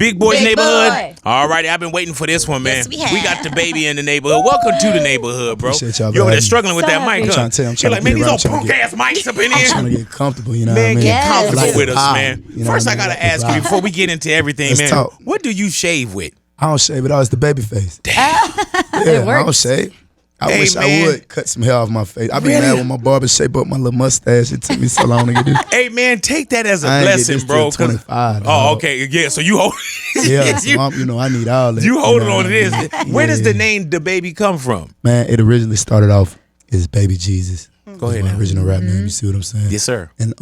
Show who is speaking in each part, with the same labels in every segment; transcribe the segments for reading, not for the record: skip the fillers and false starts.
Speaker 1: Big Boy's
Speaker 2: Big
Speaker 1: neighborhood.
Speaker 2: Boy.
Speaker 1: All right, I've been waiting for this one, man.
Speaker 2: Yes, we have.
Speaker 1: We got DaBaby in the neighborhood. Welcome to the neighborhood, bro.
Speaker 3: Appreciate y'all,
Speaker 1: You over
Speaker 3: bro.
Speaker 1: there struggling with that mic,
Speaker 3: I'm
Speaker 1: huh?
Speaker 3: trying to tell you, I'm
Speaker 1: You're
Speaker 3: trying
Speaker 1: like,
Speaker 3: to
Speaker 1: man,
Speaker 3: get
Speaker 1: these
Speaker 3: it right.
Speaker 1: old
Speaker 3: I'm trying
Speaker 1: punk
Speaker 3: to get-
Speaker 1: ass mics up in
Speaker 3: I'm trying to
Speaker 1: here.
Speaker 3: get comfortable, you know
Speaker 1: Man,
Speaker 3: what I mean?
Speaker 1: get comfortable
Speaker 2: Yes.
Speaker 1: with us,
Speaker 3: Like,
Speaker 1: man.
Speaker 3: you know
Speaker 1: First,
Speaker 3: what
Speaker 1: I
Speaker 3: I
Speaker 1: gotta
Speaker 3: mean?
Speaker 1: ask you before we get into everything,
Speaker 3: Let's
Speaker 1: man.
Speaker 3: talk.
Speaker 1: What do you shave with?
Speaker 3: I don't shave it all. It's the baby face. Yeah, I don't
Speaker 2: works.
Speaker 3: shave. I
Speaker 1: Hey,
Speaker 3: wish
Speaker 1: man.
Speaker 3: I would cut some hair off my face. I be
Speaker 1: Really?
Speaker 3: mad when my barber shape up my little mustache. It took me so long to get this.
Speaker 1: Hey, man, take that as a
Speaker 3: I ain't get
Speaker 1: blessing,
Speaker 3: this
Speaker 1: bro.
Speaker 3: till 25.
Speaker 1: Oh,
Speaker 3: dog.
Speaker 1: okay. Yeah, so you hold
Speaker 3: Yeah, so
Speaker 1: you,
Speaker 3: I'm, I need all that.
Speaker 1: you holding
Speaker 3: know
Speaker 1: on to
Speaker 3: what I
Speaker 1: this.
Speaker 3: mean?
Speaker 1: Where does
Speaker 3: Yeah.
Speaker 1: the name DaBaby come from?
Speaker 3: Man, it originally started off as Baby Jesus.
Speaker 1: Go ahead
Speaker 3: My
Speaker 1: now.
Speaker 3: original rap name, you see what I'm saying?
Speaker 1: Yes, sir.
Speaker 3: And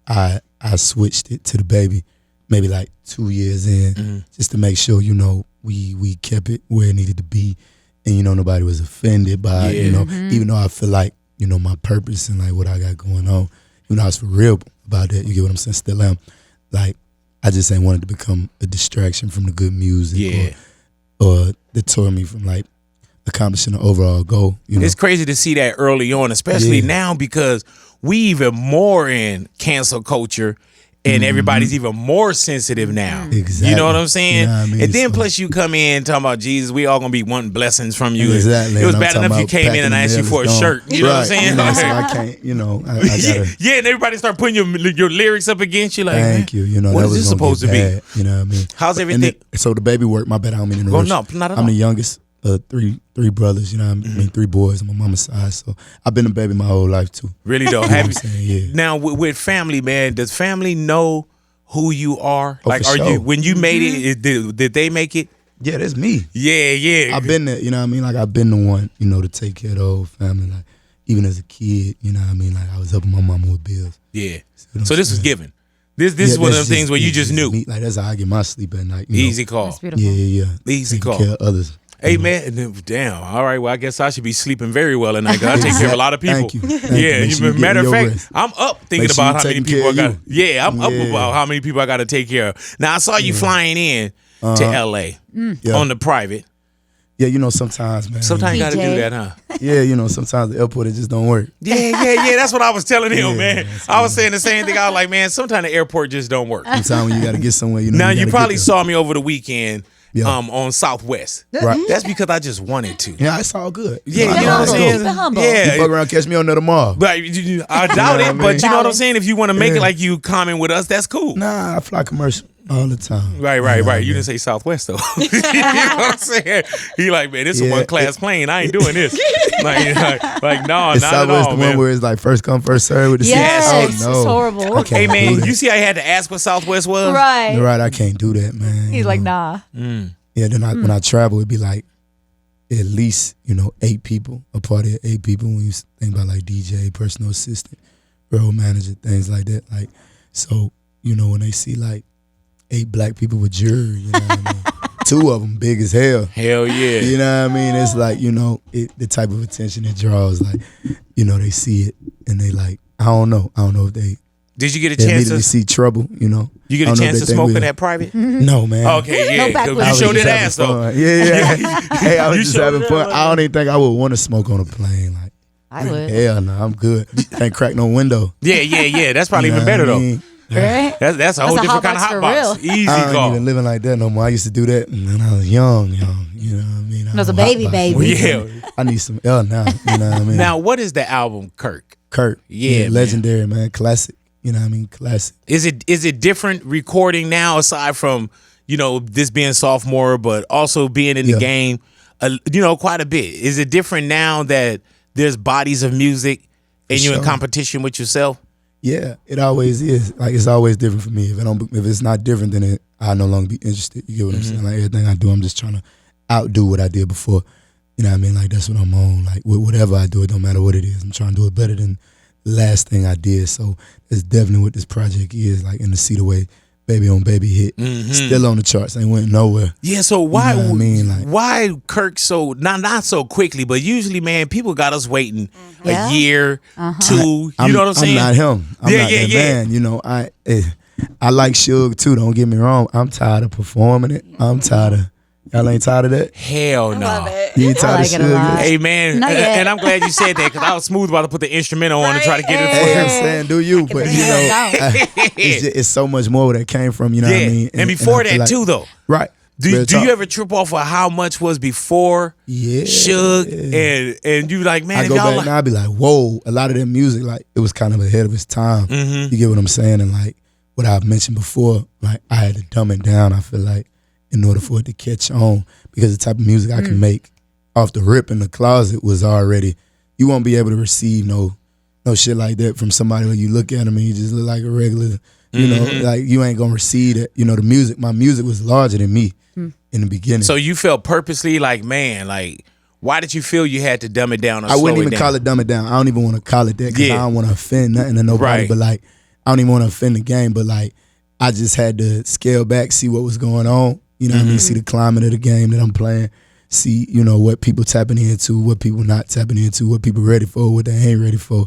Speaker 3: I switched it to DaBaby maybe like 2 years in, just to make sure, we kept it where it needed to be. And, nobody was offended by it, even though I feel like, my purpose and like what I got going on, I was for real about that. You get what I'm saying? Still am. Like, I just ain't wanted to become a distraction from the good music or deter me from like accomplishing the overall goal.
Speaker 1: It's crazy to see that early on, especially
Speaker 3: Yeah.
Speaker 1: now because we even more in cancel culture and everybody's even more sensitive now.
Speaker 3: Exactly.
Speaker 1: You know what I'm saying?
Speaker 3: You know what I mean?
Speaker 1: And then
Speaker 3: So-
Speaker 1: plus you come in talking about Jesus, we all gonna be wanting blessings from you.
Speaker 3: Exactly.
Speaker 1: It was
Speaker 3: And I'm
Speaker 1: bad
Speaker 3: talking
Speaker 1: enough you
Speaker 3: about
Speaker 1: came in
Speaker 3: packing
Speaker 1: and
Speaker 3: the
Speaker 1: asked you
Speaker 3: mail,
Speaker 1: for a
Speaker 3: it's gone.
Speaker 1: shirt. You know what I'm
Speaker 3: Right.
Speaker 1: saying?
Speaker 3: So I can't, I gotta.
Speaker 1: Yeah, and everybody start putting your lyrics up against you like,
Speaker 3: Thank you.
Speaker 1: what
Speaker 3: that
Speaker 1: is
Speaker 3: was
Speaker 1: this
Speaker 3: gonna
Speaker 1: supposed
Speaker 3: get
Speaker 1: to be?
Speaker 3: bad, You know what I mean?
Speaker 1: How's
Speaker 3: And
Speaker 1: everything?
Speaker 3: so the baby work. My bad. I don't mean to
Speaker 1: Well,
Speaker 3: interrupt.
Speaker 1: no, not at
Speaker 3: I'm
Speaker 1: all.
Speaker 3: the youngest. Three brothers. You know what I mean? 3 boys on my mama's side. So I've been a baby my whole life too.
Speaker 1: Really though.
Speaker 3: You know
Speaker 1: Have
Speaker 3: what I'm
Speaker 1: you,
Speaker 3: saying? Yeah.
Speaker 1: now with family, man, does family know who you are?
Speaker 3: Oh,
Speaker 1: Like,
Speaker 3: for
Speaker 1: are
Speaker 3: sure.
Speaker 1: you when you made it? Did they make it?
Speaker 3: Yeah, that's me.
Speaker 1: Yeah.
Speaker 3: I've been there. You know what I mean? Like I've been the one. To take care of the whole family. Like even as a kid. You know what I mean? Like I was helping my mama with bills.
Speaker 1: Yeah.
Speaker 3: what I'm
Speaker 1: So this was
Speaker 3: saying?
Speaker 1: given. This is one of them things where you just knew.
Speaker 3: Me. Like that's how I get my sleep at night.
Speaker 1: Easy call.
Speaker 2: That's beautiful.
Speaker 3: Yeah.
Speaker 1: Easy
Speaker 3: Taking
Speaker 1: call.
Speaker 3: care of others.
Speaker 1: Hey man, and then, damn. All right, well I guess I should be sleeping very well at night. 'Cause I take care of a lot of people.
Speaker 3: Thank you. Thank you.
Speaker 1: Yeah,
Speaker 3: Make sure you get
Speaker 1: matter of
Speaker 3: your
Speaker 1: fact,
Speaker 3: rest.
Speaker 1: I'm up thinking
Speaker 3: Make sure
Speaker 1: about
Speaker 3: you
Speaker 1: how many
Speaker 3: taking
Speaker 1: people I
Speaker 3: care
Speaker 1: got.
Speaker 3: of you.
Speaker 1: Yeah, I'm up
Speaker 3: Yeah.
Speaker 1: about how many people I got to take care of. Now I saw you flying in to LA
Speaker 3: Yeah.
Speaker 1: on the private.
Speaker 3: Yeah, sometimes, man.
Speaker 1: Sometimes you got to do
Speaker 2: PJ.
Speaker 1: that, huh?
Speaker 3: Yeah, sometimes the airport, it just don't work.
Speaker 1: Yeah. That's what I was telling him,
Speaker 3: Yeah,
Speaker 1: man.
Speaker 3: that's
Speaker 1: I was saying the same thing. I was like, man, sometimes the airport just don't work.
Speaker 3: Sometimes when you got to get somewhere,
Speaker 1: Now you
Speaker 3: gotta
Speaker 1: probably
Speaker 3: get
Speaker 1: saw me over the weekend
Speaker 3: Yeah.
Speaker 1: on Southwest.
Speaker 3: there. Right.
Speaker 1: That's because I just wanted to.
Speaker 3: Yeah, it's all good.
Speaker 1: Yeah,
Speaker 3: I
Speaker 1: you know what I'm
Speaker 3: how it
Speaker 1: saying?
Speaker 3: goes.
Speaker 2: Keep it humble.
Speaker 3: You
Speaker 1: Yeah.
Speaker 3: fuck around, catch me on there tomorrow.
Speaker 1: But I doubt
Speaker 3: what I
Speaker 1: it, but
Speaker 3: mean?
Speaker 1: you know what I'm
Speaker 2: Doubt it.
Speaker 1: saying? If you want to make it
Speaker 3: Yeah.
Speaker 1: like you comment with us, that's cool.
Speaker 3: Nah, I fly commercial all the time.
Speaker 1: Right.
Speaker 3: You know what I
Speaker 1: You
Speaker 3: mean?
Speaker 1: didn't say Southwest though. You know what I'm saying? He like, man, this is a
Speaker 3: Yeah,
Speaker 1: one class plane. I ain't doing this. like, no,
Speaker 3: It's
Speaker 1: not at
Speaker 3: Southwest,
Speaker 1: all,
Speaker 3: the one
Speaker 1: man.
Speaker 3: where it's like first come, first serve with the
Speaker 2: Yes,
Speaker 3: seats.
Speaker 2: it's
Speaker 3: Oh, no.
Speaker 2: horrible.
Speaker 3: I can't
Speaker 1: Hey
Speaker 3: do
Speaker 1: man,
Speaker 3: that.
Speaker 1: you see I had to ask what Southwest was?
Speaker 2: Right.
Speaker 3: You're right, I can't do that, man.
Speaker 2: He's
Speaker 3: you
Speaker 2: like,
Speaker 3: know?
Speaker 2: nah.
Speaker 3: Yeah, then when I travel, it'd be like at least, 8 people, a party of 8 people when you think about like DJ, personal assistant, road manager, things like that. Like, so, when they see like 8 black people with jury, you know what I mean? 2 of them big as hell.
Speaker 1: Hell yeah.
Speaker 3: You know what I mean? It's like, the type of attention it draws, like, they see it and they like, I don't know if they
Speaker 1: Did you get a
Speaker 3: they
Speaker 1: chance
Speaker 3: immediately
Speaker 1: to
Speaker 3: see trouble,
Speaker 1: you get
Speaker 3: I
Speaker 1: a
Speaker 3: don't know
Speaker 1: chance
Speaker 3: if
Speaker 1: to
Speaker 3: they think
Speaker 1: smoke
Speaker 3: we-
Speaker 1: in that private?
Speaker 3: No, man.
Speaker 1: Okay,
Speaker 2: No
Speaker 1: yeah.
Speaker 2: backwoods.
Speaker 3: I
Speaker 1: You
Speaker 3: was
Speaker 1: showed
Speaker 3: just
Speaker 1: it
Speaker 3: having
Speaker 1: ass though.
Speaker 3: fun. Yeah. Hey, I was
Speaker 1: You
Speaker 3: just
Speaker 1: showed
Speaker 3: having
Speaker 1: it
Speaker 3: fun.
Speaker 1: ass.
Speaker 3: I don't even think I would want to smoke on a plane. Like,
Speaker 2: I would.
Speaker 3: hell no, I'm good. Can't crack no window.
Speaker 1: Yeah. That's probably
Speaker 3: You know
Speaker 1: even better
Speaker 3: what I
Speaker 1: though.
Speaker 3: mean?
Speaker 2: Right?
Speaker 1: That's a whole
Speaker 2: That's a
Speaker 1: different
Speaker 2: hot
Speaker 1: kind of
Speaker 2: box
Speaker 1: hot
Speaker 2: for
Speaker 1: box.
Speaker 2: real.
Speaker 1: Easy
Speaker 3: I ain't
Speaker 1: call.
Speaker 3: even living like that no more. I used to do that when I was young. You know what I mean?
Speaker 2: That was a
Speaker 3: I'm
Speaker 2: baby,
Speaker 3: hot
Speaker 2: baby.
Speaker 3: box.
Speaker 1: Well, yeah.
Speaker 3: I need some L now. You know what I mean?
Speaker 1: Now, what is the album, Kirk?
Speaker 3: Kirk.
Speaker 1: Yeah, man.
Speaker 3: legendary, man. Classic. You know what I mean? Classic.
Speaker 1: Is it different recording now, aside from this being sophomore, but also being in the
Speaker 3: Yeah.
Speaker 1: game, quite a bit? Is it different now that there's bodies of music and you're in
Speaker 3: sure.
Speaker 1: competition with yourself?
Speaker 3: Yeah, it always is. Like, it's always different for me. If it's not different, then I no longer be interested. You get what I'm saying? Like, everything I do, I'm just trying to outdo what I did before. You know what I mean? Like, that's what I'm on. Like, whatever I do, it don't matter what it is. I'm trying to do it better than the last thing I did. So that's definitely what this project is. Like, and to see the way Baby on Baby hit, still on the charts, ain't went nowhere.
Speaker 1: Yeah, so why
Speaker 3: You know what I mean? Like-
Speaker 1: why Kirk so not so quickly, but usually, man, people got us waiting
Speaker 2: Yeah.
Speaker 1: a year, 2. You know what I'm saying?
Speaker 3: I'm not him. I'm not that man. I like Suge too. Don't get me wrong. I'm tired of performing it. I'm tired of Y'all ain't tired of that?
Speaker 1: Hell no.
Speaker 2: Love it.
Speaker 3: You ain't tired
Speaker 4: like
Speaker 3: of
Speaker 4: it a
Speaker 3: sugar?
Speaker 4: lot.
Speaker 1: Hey man,
Speaker 4: Not yet.
Speaker 1: and I'm glad you said that because I was smooth about to put the instrumental on and try to get it
Speaker 3: Hey,
Speaker 1: for
Speaker 3: I'm
Speaker 1: him.
Speaker 3: saying, do you? But you know, it's so much more where that came from. You know what I mean?
Speaker 1: And before
Speaker 3: I feel
Speaker 1: that too, though.
Speaker 3: right?
Speaker 1: Do
Speaker 3: Real
Speaker 1: you
Speaker 3: talk.
Speaker 1: ever trip off of how much was before Suge and you like, man,
Speaker 3: I
Speaker 1: if
Speaker 3: go
Speaker 1: y'all
Speaker 3: back
Speaker 1: like,
Speaker 3: now, I be like, whoa, a lot of that music, like, it was kind of ahead of its time.
Speaker 1: Mm-hmm.
Speaker 3: You get what I'm saying? And like what I've mentioned before, like I had to dumb it down, I feel like, in order for it to catch on. Because the type of music I can make off the rip in the closet was already, you won't be able to receive no shit like that from somebody when you look at them and you just look like a regular, you know, like you ain't gonna receive it. You know, my music was larger than me in the beginning.
Speaker 1: so you felt purposely like, man, like, why did you feel you had to dumb it down or
Speaker 3: I wouldn't
Speaker 1: slow
Speaker 3: even
Speaker 1: down?
Speaker 3: call it dumb it down. I don't even want to call it that because
Speaker 1: Yeah.
Speaker 3: I don't want to offend nothing to nobody.
Speaker 1: Right.
Speaker 3: But like, I don't even want to offend the game. But like, I just had to scale back, see what was going on. You know what I mean? See the climate of the game that I'm playing. See, you know, what people tapping into, what people not tapping into, what people ready for, what they ain't ready for.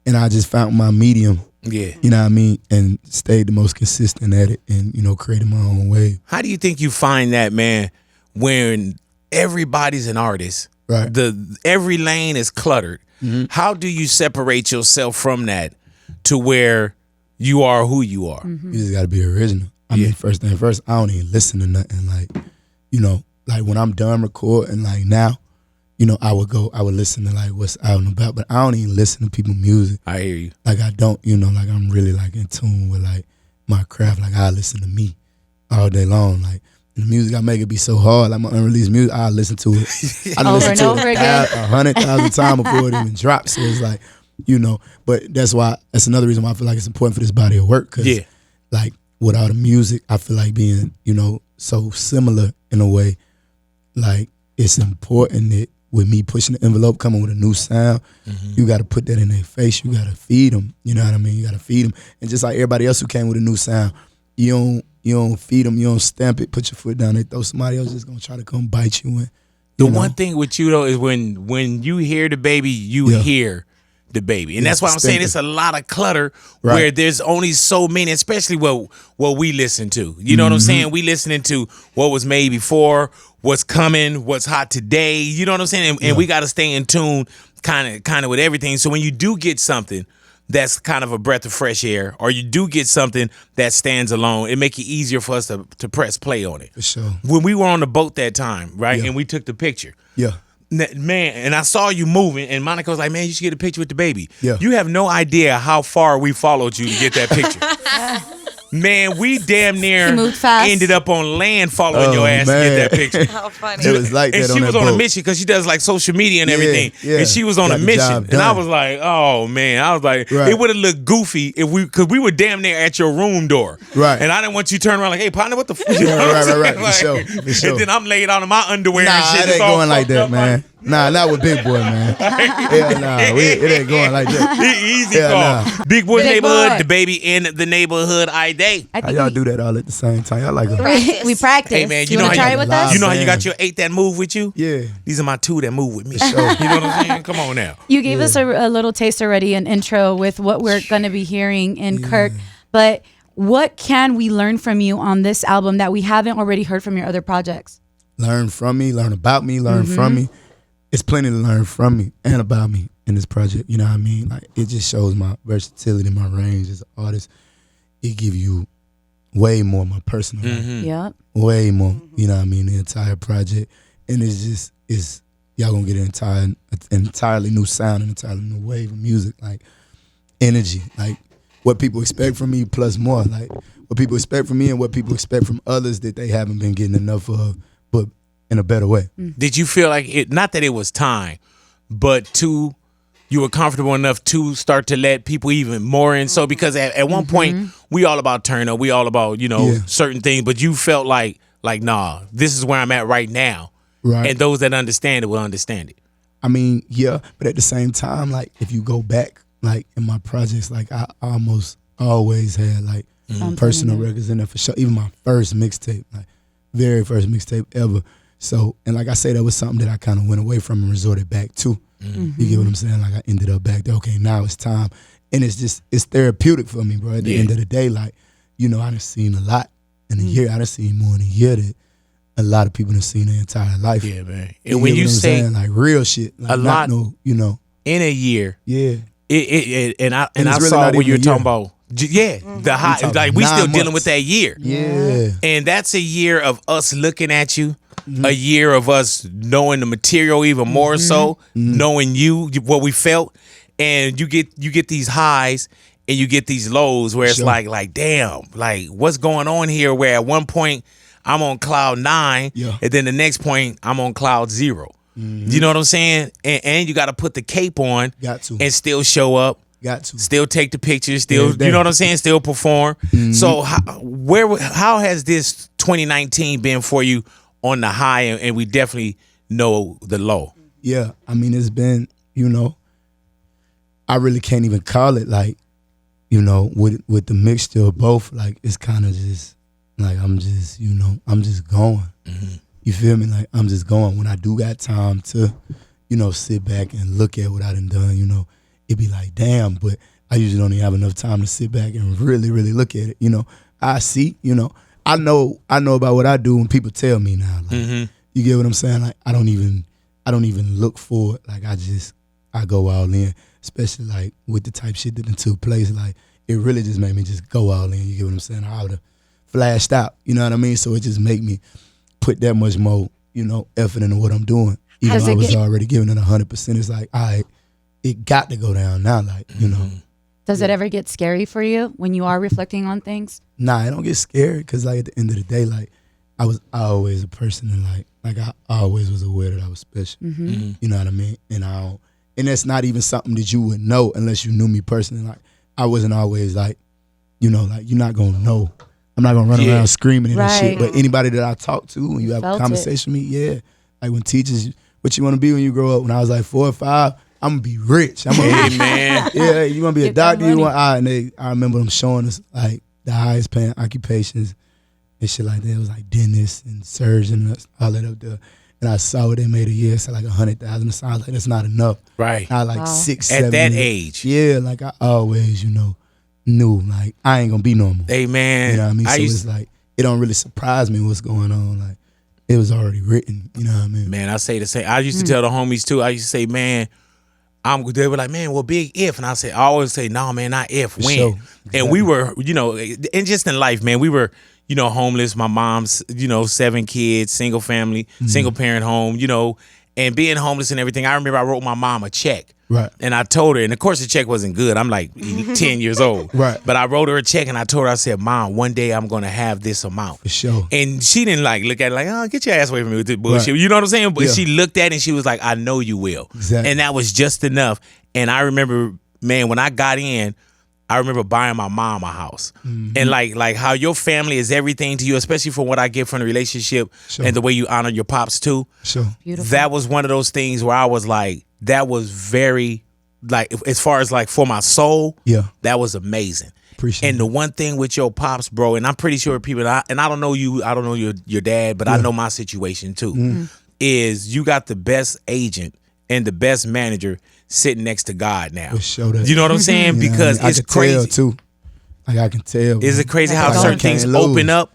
Speaker 3: And I just found my medium.
Speaker 1: Yeah.
Speaker 3: You know what I mean? And stayed the most consistent at it and, you know, created my own wave.
Speaker 1: How do you think you find that, man, when everybody's an artist?
Speaker 3: Right.
Speaker 1: Every lane is cluttered. How do you separate yourself from that to where you are who you are?
Speaker 3: You just got to be original. I mean, first thing first, I don't even listen to nothing. Like, you know, like when I'm done recording, like now, you know, I would listen to like what's out and about, but I don't even listen to people's music.
Speaker 1: I hear you.
Speaker 3: Like I don't, you know, like I'm really like in tune with like my craft. Like I listen to me all day long. Like the music I make it be so hard. Like my unreleased music, I listen to it. I
Speaker 4: Over
Speaker 3: listen
Speaker 4: and
Speaker 3: to
Speaker 4: over
Speaker 3: it
Speaker 4: again.
Speaker 3: 100,000 times before it even drops. So it's like, you know, but that's another reason why I feel like it's important for this body of work. Cause like with all the music, I feel like being, you know, so similar in a way, like it's important that with me pushing the envelope, coming with a new sound, you got to put that in their face. You got to feed them. You know what I mean? You got to feed them. And just like everybody else who came with a new sound, you don't feed them. You don't stamp it. Put your foot down. They throw somebody else just gonna try to come bite you in.
Speaker 1: The one thing with you though is when you hear DaBaby, you hear DaBaby, and that's why I'm saying it's a lot of clutter where there's only so many, especially what we listen to. You know what I'm saying? We listening to what was made before, what's coming, what's hot today. You know what I'm saying? And we got to stay in tune, kind of with everything. So when you do get something that's kind of a breath of fresh air, or you do get something that stands alone, it make it easier for us to press play on it.
Speaker 3: For sure.
Speaker 1: When we were on the boat that time, right, and we took the picture.
Speaker 3: Yeah.
Speaker 1: Man, and I saw you moving, and Monica was like, man, you should get a picture with DaBaby.
Speaker 3: Yeah.
Speaker 1: You have no idea how far we followed you to get that picture. Man, we damn near
Speaker 4: He moved fast.
Speaker 1: ended up on land following your ass
Speaker 3: man.
Speaker 1: to get that picture.
Speaker 2: How funny.
Speaker 3: It was like
Speaker 1: And
Speaker 3: that
Speaker 1: she
Speaker 3: on
Speaker 1: was
Speaker 3: that
Speaker 1: on a
Speaker 3: boat.
Speaker 1: mission because she does like social media and everything.
Speaker 3: yeah.
Speaker 1: And she was on
Speaker 3: Got
Speaker 1: a
Speaker 3: the
Speaker 1: mission.
Speaker 3: job
Speaker 1: And I
Speaker 3: done.
Speaker 1: was like, oh man. I was like,
Speaker 3: Right.
Speaker 1: it would have looked goofy because we were damn near at your room door.
Speaker 3: Right.
Speaker 1: And I didn't want you to turn around like, hey, partner, what the fuck?
Speaker 3: Right. For sure. For sure.
Speaker 1: And then I'm laid out in my underwear and
Speaker 3: Nah,
Speaker 1: shit.
Speaker 3: it
Speaker 1: It's
Speaker 3: ain't
Speaker 1: all
Speaker 3: going like
Speaker 1: fucked
Speaker 3: that,
Speaker 1: up,
Speaker 3: man. Nah, not with Big Boy, man. Hell nah, it ain't going like that.
Speaker 1: Easy
Speaker 3: Yeah,
Speaker 1: call. Big Boy
Speaker 4: Big
Speaker 1: Neighborhood,
Speaker 4: Boy.
Speaker 1: DaBaby in the neighborhood, I day.
Speaker 4: I
Speaker 3: How
Speaker 4: think
Speaker 3: y'all do that all at the same time? Y'all like a
Speaker 4: we practice.
Speaker 1: Hey man,
Speaker 4: you
Speaker 1: know
Speaker 4: want to
Speaker 1: how
Speaker 4: try
Speaker 1: you
Speaker 4: it with
Speaker 3: live
Speaker 4: us?
Speaker 1: You know how you got
Speaker 3: band.
Speaker 1: your 8 that move with you?
Speaker 3: Yeah.
Speaker 1: These are my 2 that move with me.
Speaker 3: sure.
Speaker 1: You know what I'm saying? Come on now.
Speaker 4: You gave us a little taste already, an intro with what we're going to be hearing in Kirk. But what can we learn from you on this album that we haven't already heard from your other projects?
Speaker 3: Learn from me, learn about me, learn from me. It's plenty to learn from me and about me in this project. You know what I mean? Like it just shows my versatility, my range as an artist. It give you way more my personal life.
Speaker 4: Yep.
Speaker 3: Way more. You know what I mean? The entire project. And it's y'all gonna get an entirely new sound, an entirely new wave of music, like energy, like what people expect from me plus more, like what people expect from me and what people expect from others that they haven't been getting enough of, but in a better way.
Speaker 1: Did you feel like it, not that it was time, but you were comfortable enough to start to let people even more in? So because at one point we all about turn up, we all about, certain things, but you felt like nah, this is where I'm at right now.
Speaker 3: Right.
Speaker 1: And those that understand it will understand it.
Speaker 3: I mean, yeah, but at the same time, like if you go back, like in my projects, like I almost always had like personal records in there for sure. Even my first mixtape, like very first mixtape ever. So, and like I say, that was something that I kind of went away from and resorted back to. You get what I'm saying? Like I ended up back there. Okay, now it's time, and it's therapeutic for me, bro. At the end of the day, like I done seen a lot in a year. I done seen more in a year that a lot of people done seen their entire life.
Speaker 1: Yeah, man.
Speaker 3: You
Speaker 1: And when
Speaker 3: get
Speaker 1: you
Speaker 3: what I'm
Speaker 1: say
Speaker 3: saying? Like real shit, like
Speaker 1: a lot,
Speaker 3: you know,
Speaker 1: in a year,
Speaker 3: yeah.
Speaker 1: And I
Speaker 3: it's really
Speaker 1: saw
Speaker 3: not
Speaker 1: when you were
Speaker 3: even a
Speaker 1: talking about, the high,
Speaker 3: talking
Speaker 1: like we still
Speaker 3: 9
Speaker 1: dealing
Speaker 3: months.
Speaker 1: with that year.
Speaker 3: Yeah.
Speaker 1: And that's a year of us looking at you, a year of us knowing the material even more so, knowing you, what we felt, and you get these highs and you get these lows where it's
Speaker 3: Sure.
Speaker 1: like damn, like what's going on here? Where at one point I'm on cloud 9,
Speaker 3: Yeah.
Speaker 1: and then the next point I'm on cloud 0. You know what I'm saying? And you got to put the cape on,
Speaker 3: Got to.
Speaker 1: and still show up.
Speaker 3: Got to.
Speaker 1: Still take the pictures, still,
Speaker 3: Yeah,
Speaker 1: you know what I'm saying? Still perform. So how has this 2019 been for you on the high, and we definitely know the low?
Speaker 3: Yeah, I mean, it's been, you know, I really can't even call it like, you know, with the mixture of both, like it's kind of just like I'm just, you know, I'm just going. You feel me? Like I'm just going. When I do got time to, you know, sit back and look at what I done done, you know, it be like, damn, but I usually don't even have enough time to sit back and really, really look at it. You know, I see, you know, I know about what I do when people tell me now. Like, you get what I'm saying? Like I don't even look for it. Like I go all in, especially like with the type shit that done took place. Like it really just made me just go all in. You get what I'm saying? I would have flashed out. You know what I mean? So it just make me put that much more, you know, effort into what I'm doing. Even though I was already giving it 100%. It's like, all right, it got to go down now. Like, you know.
Speaker 4: Does it ever get scary for you when you are reflecting on things?
Speaker 3: Nah, it don't get scary because like at the end of the day, like I was always a person that like I always was aware that I was special. You know what I mean? And that's not even something that you would know unless you knew me personally. Like I wasn't always like, you know, like you're not gonna know. I'm not gonna run around screaming and shit. But anybody that I talk to, when you have a conversation with me, yeah. Like when teachers, what you wanna be when you grow up? When I was like 4 or 5, I'm gonna be rich. I'm gonna be,
Speaker 1: man.
Speaker 3: Yeah, you wanna be a doctor? You want? I remember them showing us like the highest paying occupations and shit like that. It was like dentist and surgeon and all that up there. And I saw what they made a year. It's like 100,000. So I was like, that's not enough.
Speaker 1: Right.
Speaker 3: I like 6, 7
Speaker 1: at that
Speaker 3: years.
Speaker 1: age.
Speaker 3: Yeah, like I always, you know, knew like I ain't gonna be normal.
Speaker 1: Hey man,
Speaker 3: you know what I mean? So it's like it don't really surprise me what's going on. Like it was already written. You know what I mean?
Speaker 1: Man, I say the same. I used to tell the homies too. I used to say, man, they were like, man, well, big if. And I always say, no, man, not if, when.
Speaker 3: Sure. Exactly.
Speaker 1: And we were, you know, and just in life, man, we were, you know, homeless. My mom's, you know, 7 kids, single family, single parent home, you know, and being homeless and everything. I remember I wrote my mom a check.
Speaker 3: Right.
Speaker 1: And I told her, and of course the check wasn't good. I'm like 10 years old.
Speaker 3: Right.
Speaker 1: But I wrote her a check and I told her, I said, Mom, one day I'm going to have this amount.
Speaker 3: For sure.
Speaker 1: And she didn't like look at it like, oh, get your ass away from me with this bullshit.
Speaker 3: Right.
Speaker 1: You know what I'm saying? But
Speaker 3: Yeah.
Speaker 1: she looked at it and she was like, I know you will.
Speaker 3: Exactly.
Speaker 1: And that was just enough. And I remember, man, when I got in, I remember buying my mom a house. And like how your family is everything to you, especially from what I get from the relationship and the way you honor your pops too.
Speaker 3: Sure.
Speaker 4: Beautiful.
Speaker 1: That was one of those things where I was like, that was very, like, as far as like for my soul,
Speaker 3: Yeah.
Speaker 1: that was amazing.
Speaker 3: Appreciate
Speaker 1: And the one thing with your pops, bro, and I'm pretty sure people, and I don't know you, I don't know your dad, but I know my situation too, is you got the best agent and the best manager sitting next to God now.
Speaker 3: For sure that.
Speaker 1: You know what I'm saying?
Speaker 3: You know
Speaker 1: Because
Speaker 3: what I mean?
Speaker 1: it's
Speaker 3: I can tell
Speaker 1: crazy.
Speaker 3: too. Like I can tell.
Speaker 1: Is it crazy how
Speaker 4: Like I
Speaker 1: certain
Speaker 3: can't
Speaker 1: things
Speaker 3: lose.
Speaker 1: open up?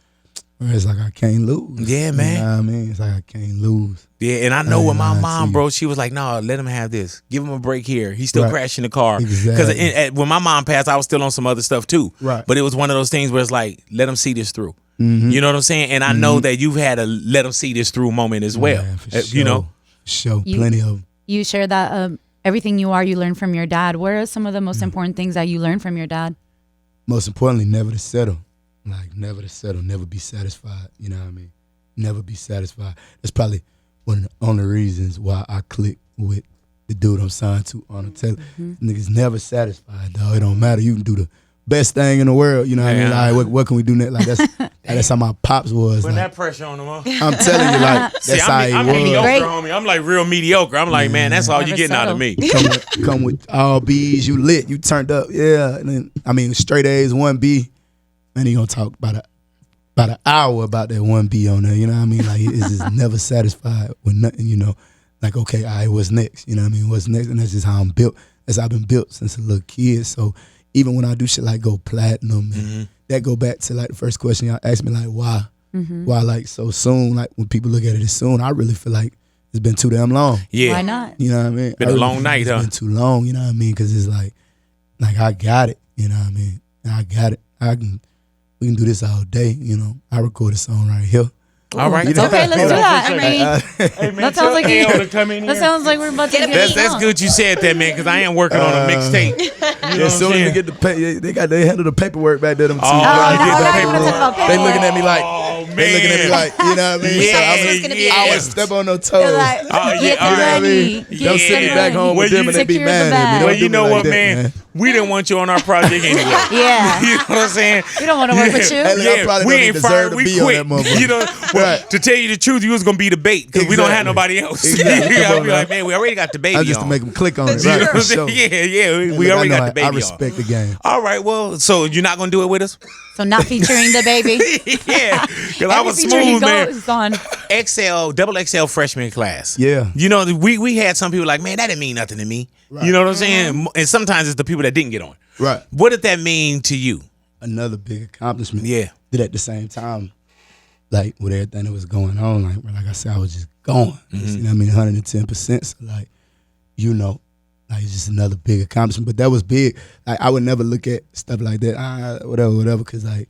Speaker 3: Where it's like I can't lose.
Speaker 1: Yeah, man.
Speaker 3: You know what I mean? It's like I can't lose.
Speaker 1: Yeah, and I know
Speaker 3: I
Speaker 1: with
Speaker 3: ain't
Speaker 1: my
Speaker 3: lying to
Speaker 1: mom,
Speaker 3: you.
Speaker 1: bro, she was like, no, let him have this. Give him a break here. He's still
Speaker 3: Right.
Speaker 1: crashing the car.
Speaker 3: Exactly.
Speaker 1: Because when my mom passed, I was still on some other stuff too.
Speaker 3: Right.
Speaker 1: But it was one of those things where it's like, let him see this through. You know what I'm saying? And I know that you've had a let him see this through moment as well.
Speaker 3: Man, for
Speaker 1: You know?
Speaker 3: Sure. Plenty of them.
Speaker 4: You share that everything you are, you learn from your dad. What are some of the most important things that you learned from your dad?
Speaker 3: Most importantly, never to settle. Like never to settle, never be satisfied. You know what I mean? Never be satisfied. That's probably one of the only reasons why I click with the dude I'm signed to on the tele. Niggas never satisfied, dog. It don't matter. You can do the best thing in the world. You know what I mean? Like what can we do next? Like that's how my pops was.
Speaker 1: Putting
Speaker 3: Like,
Speaker 1: that pressure on him, huh?
Speaker 3: I'm telling you, like that's
Speaker 1: See,
Speaker 3: how
Speaker 1: I'm
Speaker 3: he
Speaker 1: mediocre,
Speaker 3: was.
Speaker 4: Great.
Speaker 1: homie. I'm like real mediocre. I'm like, man, that's all you
Speaker 4: Never
Speaker 1: getting out of
Speaker 4: settle.
Speaker 1: me.
Speaker 3: Come with all B's, you lit, you turned up, yeah. And then I mean, straight A's, 1B, and he gonna talk about an hour about that 1B on there. You know what I mean? Like he's just never satisfied with nothing. You know, like okay, all right, what's next? You know what I mean? What's next? And that's just how I'm built. That's how I've been built since a little kid. So even when I do shit like go platinum, and that go back to like the first question y'all asked me, like why? Why like so soon? Like when people look at it as soon, I really feel like it's been too damn long.
Speaker 1: Yeah.
Speaker 4: Why not?
Speaker 3: You know what I mean?
Speaker 1: Been a long night,
Speaker 3: it's
Speaker 1: huh?
Speaker 3: been too long. You know what I mean? Because it's like I got it. You know what I mean? I got it. We can do this all day. You know, I record a song right here.
Speaker 1: All right.
Speaker 4: Okay, let's do that. I mean,
Speaker 1: Hey, man,
Speaker 4: that sounds like
Speaker 1: that
Speaker 4: sounds like we're about to get
Speaker 1: That's good you said that, man, because I am working on a mixtape. You know
Speaker 3: As soon as they get they handle the paperwork back there. Them two
Speaker 1: Oh,
Speaker 3: guys
Speaker 1: now
Speaker 3: get
Speaker 1: I
Speaker 3: back
Speaker 1: gotta
Speaker 3: in the
Speaker 4: talk
Speaker 3: room.
Speaker 4: about
Speaker 3: They looking at me like,
Speaker 1: Oh, man.
Speaker 3: they looking at me like, you know what I mean?
Speaker 1: Yeah,
Speaker 3: So I'm
Speaker 1: it's
Speaker 3: gonna,
Speaker 1: gonna be
Speaker 3: I
Speaker 1: a-
Speaker 3: would step on no toes.
Speaker 4: Like,
Speaker 1: yeah,
Speaker 4: get the
Speaker 1: all right.
Speaker 4: money.
Speaker 3: They'll send me
Speaker 1: Yeah.
Speaker 3: back home with
Speaker 1: Well,
Speaker 3: them and they be
Speaker 4: secure the
Speaker 3: mad at me.
Speaker 4: bag.
Speaker 3: Don't
Speaker 1: Well,
Speaker 3: do
Speaker 1: you
Speaker 3: me
Speaker 1: know
Speaker 3: like
Speaker 1: what,
Speaker 3: that,
Speaker 1: man? We didn't want you on our project anyway.
Speaker 4: Yeah.
Speaker 1: You know what I'm saying?
Speaker 4: We don't want to work with you.
Speaker 3: Hey, look, I probably
Speaker 1: we
Speaker 3: don't
Speaker 1: ain't
Speaker 3: even
Speaker 1: fired.
Speaker 3: deserve to
Speaker 1: We
Speaker 3: be on
Speaker 1: quit.
Speaker 3: that motherfucker.
Speaker 1: You know, well,
Speaker 3: Right.
Speaker 1: to tell you the truth, you was gonna be the bait because we don't have nobody else.
Speaker 3: Exactly.
Speaker 1: I'll be like, man, we already got the baby
Speaker 3: I just
Speaker 1: on.
Speaker 3: to make them click on it.
Speaker 1: You know
Speaker 3: Right,
Speaker 1: what
Speaker 3: for
Speaker 1: I'm saying?
Speaker 3: sure.
Speaker 1: Yeah. We
Speaker 3: Look,
Speaker 1: already
Speaker 3: I know
Speaker 1: got the baby
Speaker 3: I respect the game.
Speaker 1: on. All right, well, so you're not gonna do it with us?
Speaker 4: So not featuring the baby.
Speaker 1: Yeah, because I
Speaker 4: Every
Speaker 1: was
Speaker 4: feature he
Speaker 1: smooth, man.
Speaker 4: goes on.
Speaker 1: Double XL freshman class.
Speaker 3: Yeah.
Speaker 1: You know, we had some people like, man, that didn't mean nothing to me.
Speaker 3: Right.
Speaker 1: You know what I'm saying? And sometimes it's the people that didn't get on.
Speaker 3: Right.
Speaker 1: What did that mean to you?
Speaker 3: Another big accomplishment.
Speaker 1: Yeah.
Speaker 3: But at the same time, like with everything that was going on, like I said, I was just going. You know what I mean? 110%. So like, you know, like it's just another big accomplishment. But that was big. Like I would never look at stuff like that. Whatever, because like